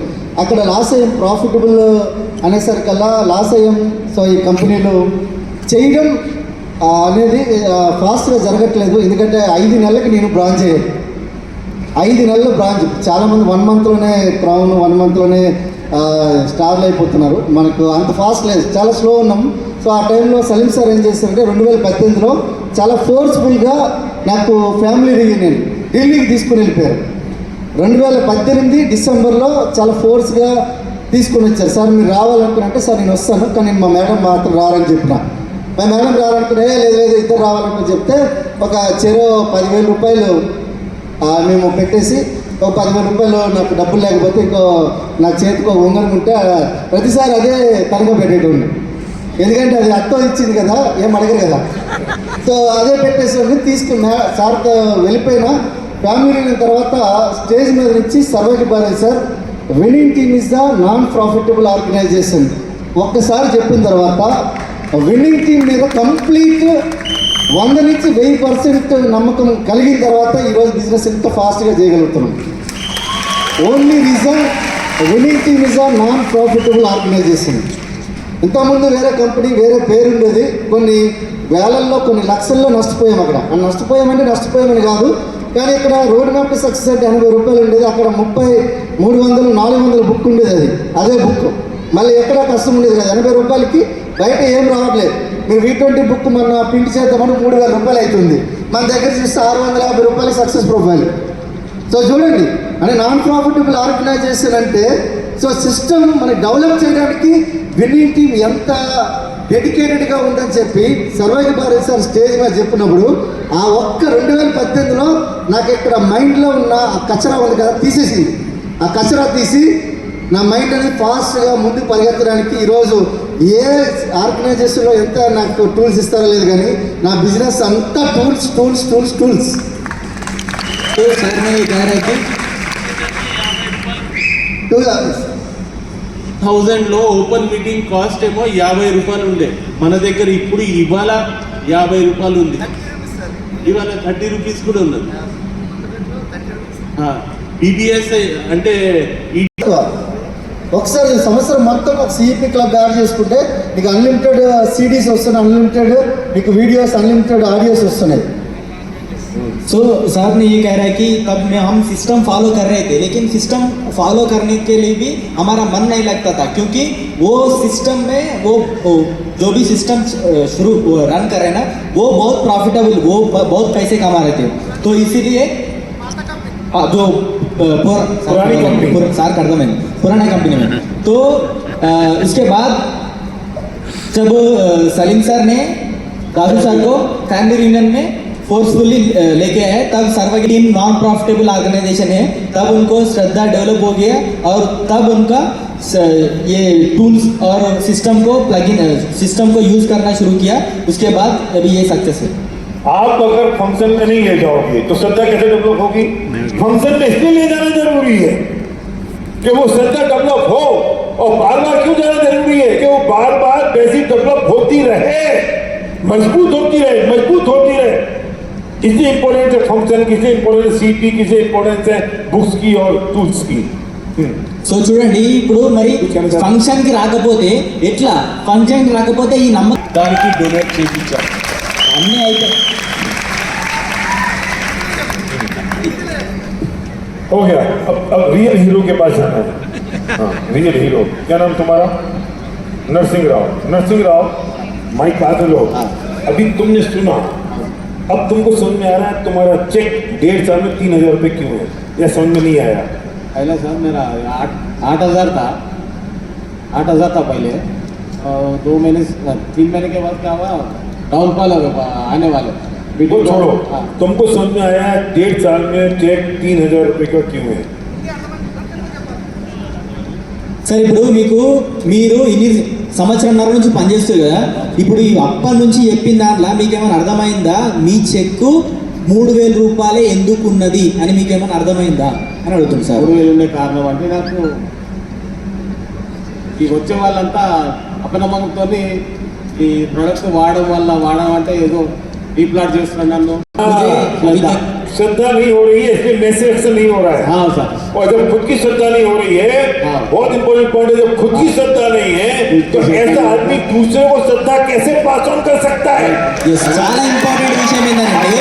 అక్కడ లాస్ అయ్యాం. ప్రాఫిటబుల్ అనేసరికల్లా లాస్ అయ్యాం. సో ఈ కంపెనీలో చేయడం అనేది ఫాస్ట్గా జరగట్లేదు. ఎందుకంటే 5 నెలలకి నేను బ్రాంచ్ అయ్యాను. 5 నెలల బ్రాంచ్. చాలామంది 1 మంత్లోనే క్రౌన్, 1 మంత్లోనే స్టార్లు అయిపోతున్నారు. మనకు అంత ఫాస్ట్ లేదు, చాలా స్లో ఉన్నాం. సో ఆ టైంలో సలీం సార్ ఏం చేస్తారంటే 2018లో చాలా ఫోర్స్ఫుల్గా నాకు ఫ్యామిలీ రీయూనియన్ ఢిల్లీకి తీసుకుని వెళ్ళిపోయారు. 2018 డిసెంబర్లో చాలా ఫోర్స్గా తీసుకుని వచ్చారు. సార్ మీరు రావాలనుకున్నట్టే, సార్ నేను వస్తాను కానీ మా మేడం మాత్రం రారని చెప్పిన. మా మేడం రావాలనుకునే లేదు లేదు ఇద్దరు రావాలనుకుని చెప్తే ఒక చెరో 10,000 రూపాయలు మేము పెట్టేసి, ఒక 10,000 రూపాయలు నాకు డబ్బులు లేకపోతే ఇంకో నా చేతికి ఒక ఉంగరం ఉంటే ప్రతిసారి అదే తనగా పెట్టేటోండి. ఎందుకంటే అది అత్తో ఇచ్చింది కదా, ఏం అడగరు కదా. సో అదే పెట్టేసి తీసుకున్నా. సార్తో వెళ్ళిపోయినా ఫ్యామిలీ అయిన తర్వాత స్టేజ్ మీద నుంచి సర్వేకి బారాయి sir, winning team is the non profitable organization ఒక్కసారి చెప్పిన తర్వాత విన్నింగ్ టీం మీద కంప్లీట్ 100 నుంచి 1000% నమ్మకం కలిగిన తర్వాత ఈరోజు బిజినెస్ ఎంత ఫాస్ట్గా చేయగలుగుతున్నాం. Only reason winning team is a non profitable organization. ఇంతకుముందు వేరే కంపెనీ వేరే పేరు ఉండేది, కొన్ని వేలల్లో కొన్ని లక్షల్లో నష్టపోయాం. అక్కడ నష్టపోయామంటే నష్టపోయామని కాదు, కానీ ఇక్కడ రోడ్ మ్యాప్ టు సక్సెస్ అంటే 80 రూపాయలు ఉండేది, అక్కడ 30, 300, 400 బుక్ ఉండేది. అదే బుక్ మళ్ళీ ఎక్కడ కష్టం ఉండేది కదా. 80 రూపాయలకి బయట ఏం రావట్లేదు. మీరు V20 బుక్ మన ప్రింట్ చేద్దామని 3,000 రూపాయలు అవుతుంది. మన దగ్గర చూస్తే 650 రూపాయలు సక్సెస్ ప్రొఫైల్. సో చూడండి, అంటే నాన్ ప్రాఫిటబుల్ ఆర్గనైజేషన్ అంటే సో సిస్టమ్ మనకి డెవలప్ చేయడానికి విన్నింగ్ టీమ్ ఎంత డెడికేటెడ్గా ఉందని చెప్పి సర్వేకి భారత్ సార్ స్టేజ్ మీద చెప్పినప్పుడు ఆ ఒక్క 2018లో నాకు ఇక్కడ మైండ్లో ఉన్న ఆ కచరా ఉంది కదా తీసేసింది. ఆ కచరా తీసి నా మైండ్ అనేది ఫాస్ట్గా ముందుకు పరిగెత్తడానికి ఈరోజు ఏ ఆర్గనైజేషన్లో ఎంత నాకు టూల్స్ ఇస్తారో లేదు, కానీ నా బిజినెస్ అంతా టూల్స్ టూల్స్ టూల్స్ టూల్స్. तो सर ने ये कह रहे थे 2000లో ఓపెన్ మీటింగ్ కాస్ట్ ఏమో 50 రూపాయలు ఉండే, మన దగ్గర ఇప్పుడు ఇవాళ 50 రూపాయలు ఉంది. ఇవాళ 30 రూపీస్ కూడా ఉన్నది. BBS అంటే ఒకసారి సంవత్సరం మొత్తం ఒక సిఇపి క్లబ్ యాడ్ చేసుకుంటే నీకు అన్లిమిటెడ్ సిడీస్ వస్తున్నాయి, అన్లిమిటెడ్ నీకు వీడియోస్, అన్లిమిటెడ్ ఆడియోస్ వస్తున్నాయి. सो सर ने ये कह रहा है कि तब में हम सिस्टम फॉलो कर रहे थे, लेकिन सिस्टम फॉलो करने के लिए भी हमारा मन नहीं लगता था, क्योंकि वो सिस्टम में वो जो भी सिस्टम शुरू रन कर रहे हैं ना, वो बहुत प्रॉफिटेबल, वो बहुत पैसे कमा रहे थे. तो इसीलिए जो पुरानी कंपनी सार कर दो मैंने पुराने कंपनी में. तो उसके बाद जब सलीम सर ने दादू सर को फैमिली यूनियन में फोर्सफुली लेके आए, तब सर्व टीम नॉन प्रॉफिटेबल ऑर्गेनाइजेशन है, तब उनको श्रद्धा डेवलप हो गया और तब उनका ये टूल्स और सिस्टम को यूज करना शुरू किया. उसके बाद अभी ये सक्सेस है. आप अगर फंक्शन में नहीं ले जाओगे तो श्रद्धा कैसे डेवलप होगी? फंक्शन में इसलिए ले जाना जरूरी है कि वो श्रद्धा डेवलप हो, और बार बार क्यों जाना जरूरी है कि वो बार बार बेसिक डेवलप होती रहे, मजबूत होती रहे. किसी इंपॉर्टेंट है फंक्शन, किसी इंपॉर्टेंट सीपी, किसी इंपॉर्टेंट है बुक्स की और टूल्स की. సో చూడండి, ఇప్పుడు మరి ఫంక్షన్ కి రాకపోతే ఎట్లా, ఫంక్షన్ కి రాకపోతే ఈ నమ్మకం దానికి డొనేట్ చేయించాలి. అన్నీ అయితే हो गया. अब रियल हीरो के पास जाना है. हाँ, रियल हीरो. क्या नाम तुम्हारा? नरसिंह राव. माइक आते लो. अभी तुमने सुना, अब तुमको समझ में आ रहा है तुम्हारा चेक 1.5 साल में 3,000 रुपये क्यों है, या समझ में नहीं आया? पहले सर मेरा 8,000 था. 8,000 था पहले. 2 महीने 3 महीने के बाद क्या हुआ, डाउनफॉल आने वाले. वो छोड़ो, हाँ. तुमको समझ में आया 1.5 साल में चेक 3,000 रुपये का क्यों है? సరే, ఇప్పుడు మీరు ఇన్ని సంవత్సరంన్నర నుంచి పనిచేస్తారు కదా, ఇప్పుడు ఈ అప్పటి నుంచి చెప్పిన దాంట్లో మీకేమైనా అర్థమైందా? మీ చెక్కు 3,000 రూపాయలే ఎందుకు ఉన్నది అని మీకేమైనా అర్థమైందా అని అడుగుతుంది సార్. 3,000 ఉండే కారణం అంటే నాకు ఈ వచ్చే వాళ్ళంతా అపనమ్మకంతో ఈ ప్రోడక్ట్ వాడడం అంటే ఏదో డీప్లాట్ చేస్తున్నాను నన్ను. श्रद्धा नहीं हो रही है, इसमें मैसेज एक्शन नहीं हो रहा है। हाँ सर। और जब खुद की श्रद्धा नहीं हो रही है, हाँ। बहुत इंपॉर्टेंट पॉइंट है, जब खुद की श्रद्धा नहीं है तो ऐसा आदमी दूसरे को श्रद्धा कैसे पास ऑन कर सकता है? ఎస్ చాలా ఇంపార్టెంట్ విషయం ఏంటంటే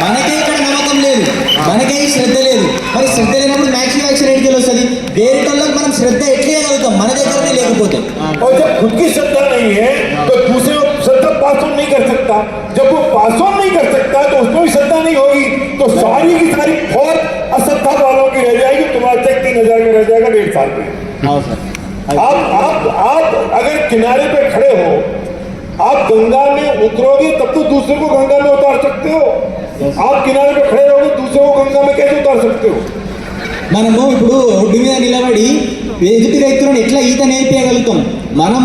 మనకే ఇక్కడ నమ్మకం లేదు, మనకే ఈ శ్రద్ధ లేదు. మరి శ్రద్ధ లేనప్పుడు మ్యాక్సిమం యాక్షన్ ఎట్లా వస్తుంది? వేరే వాళ్ళకి మనం శ్రద్ధ ఎట్లా చేయగలుగుతాం మన దగ్గరనే లేకపోతే? और जब खुद की श्रद्धा नहीं है तो दूसरे को श्रद्धा पास ऑन नहीं कर सकता। जब वो पास ऑन नहीं कर सकता तो उसमें भी श्रद्धा नहीं होगी, तो सारी की सारी फौज अश्रद्धा वालों की रह जाएगी। तुम्हारा चेक 3,000 का रह जाएगा 1.5 साल में। అవును సార్. आप अगर किनारे पे खड़े हो, आप गंगा में उतरोगे तब तो दूसरे को गंगा में उतार सकते हो। आप किनारे पे खड़े रहोगे, दूसरे को गंगा में कैसे उतार सकते हो? మనము ఇప్పుడు ఒడ్డు మీద నిలబడి ఎదుటి వ్యక్తులను ఎట్లా ఈత నేర్పించగలుగుతాం? మనం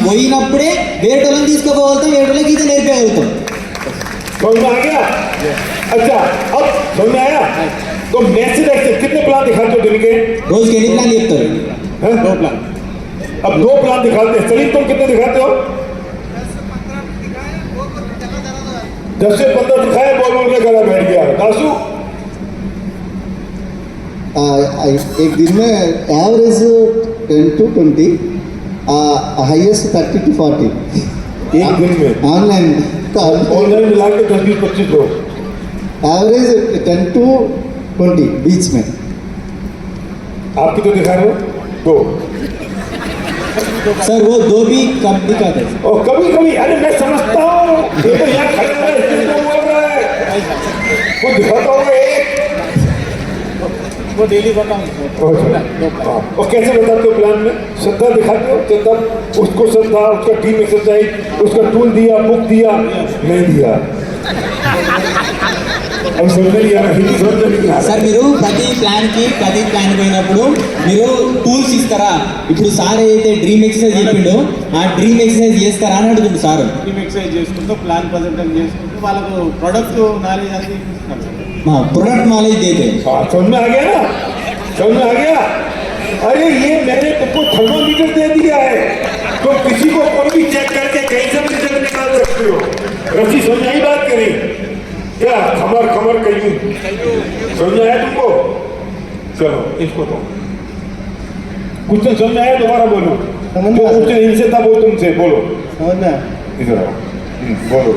పోయినప్పుడే వేరే వాళ్ళని తీసుకోగలుగుతాం, వేరే వాళ్ళకి ఈత నేర్పించగలుగుతాం. समझ में आ गया? अच्छा, अब समझ में आया? तो मैसेज ऐसे कितने प्लान दिखाते हो दिन के? రోజుకి ఎన్ని ప్లాన్లు చెప్తారు? हैं? 2 प्लान। अब 2 प्लान दिखाते हैं। सलीम तुम कितने दिखाते हो? 10 से 15 दिखाए, बोल के गला बैठ गया। दासू एक दिन में एवरेज 10 to 20, हाईएस्ट 30 to 40 एक दिन में ऑनलाइन ऑनलाइन मिला के 10-20-25 लोग। एवरेज 10 to 20 बीच में। आप कितने दिखा रहे हो? 2। सर वो 2 भी कम दिखाते हैं. और कभी कभी अरे मैं समझता हूँ ये तो यहाँ खड़े हुए हैं, इसलिए तो बोल रहा है। वो दिखाता होगा एक, वो डेली बताऊँ। और कैसे बताते हो प्लान में? श्रद्धा दिखाते हो, श्रद्धा उसको श्रद्धा, उसका टीम एक्सरसाइज, उसका टूल दिया, बुक दिया, नहीं दिया। अब समझ नहीं आ रहा, हिंदी समझ नहीं आ रहा। సార్ మీరు ప్రతి ప్లాన్ పోయినప్పుడు మీరు టూల్స్ ఇస్తారా? ఇప్పుడు సార్ ఏదైతే డ్రీమ్ ఎక్సర్సైజ్ చెప్పిండో ఆ డ్రీమ్ ఎక్సర్సైజ్ చేస్తారా అని అడుగుతుంది సార్. టీమ్ ఎక్సర్సైజ్ చేసుకుంటూ ప్లాన్ ప్రజెంటేషన్ చేసుకుంటూ వాళ్ళకు ప్రొడక్ట్ నాలెడ్జ్ అనేది ఇస్తున్నాం. प्रोडक्ट नॉलेज देते हैं. हाँ, समझ में आ गया ना? समझ में आ गया? अरे ये मैंने तुमको थर्मोमीटर दे दिया है, तो किसी को कोई भी चेक करके कहीं से भी रिजल्ट निकाल सकते हो। रसी समझ आई बात करी क्या? खबर कहीं समझ में आया तुमको? चलो इसको तो कुछ तो समझ में आया, दोबारा बोलो। जो कुछ इनसे था वो तुमसे बोलो। समझना इधर आओ, बोलो।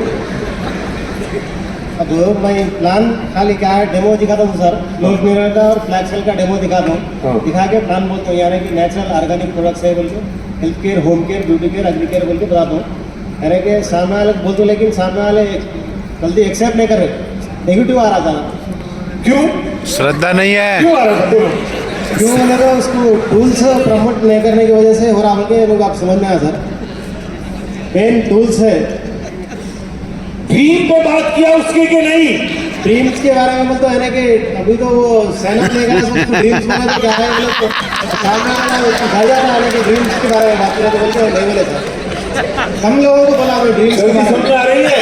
अब मैं प्लान खाली क्या है डेमो दिखाता हूँ सर, क्लोज मिरर का और फ्लैक्सेल का डेमो दिखाता हूँ. हाँ. दिखा के प्लान बोलता हूँ यानी कि नेचुरल ऑर्गेनिक प्रोडक्ट्स है बोल के, health care, home care, beauty care, agri care बोल के बताता हूँ. यानी कि सामने वाले बोलते लेकिन सामने वाले जल्दी एक्सेप्ट नहीं कर रहे, नेगेटिव आ रहा था. क्यों श्रद्धा नहीं है. क्यों आ रहा था? बोलो। क्यों मैंने उसको टूल्स प्रमोट नहीं करने की वजह से हो रहा बोल के लोग आप समझ में आया सर. मेन टूल्स है. ड्रीम पे बात किया उसके के नहीं? ड्रीम्स के बारे में बोलते है ना कि अभी तो वो सैनअप नहीं करा, उसको ड्रीम्स बोले तो क्या है बोले तो सामने वाला घर जाता है कि ड्रीम्स के बारे में बात करें तो बोलते हैं नहीं बोले सर. कम लोगों को बोला हमें ड्रीम्स के बारे समझ में. में आ रही है?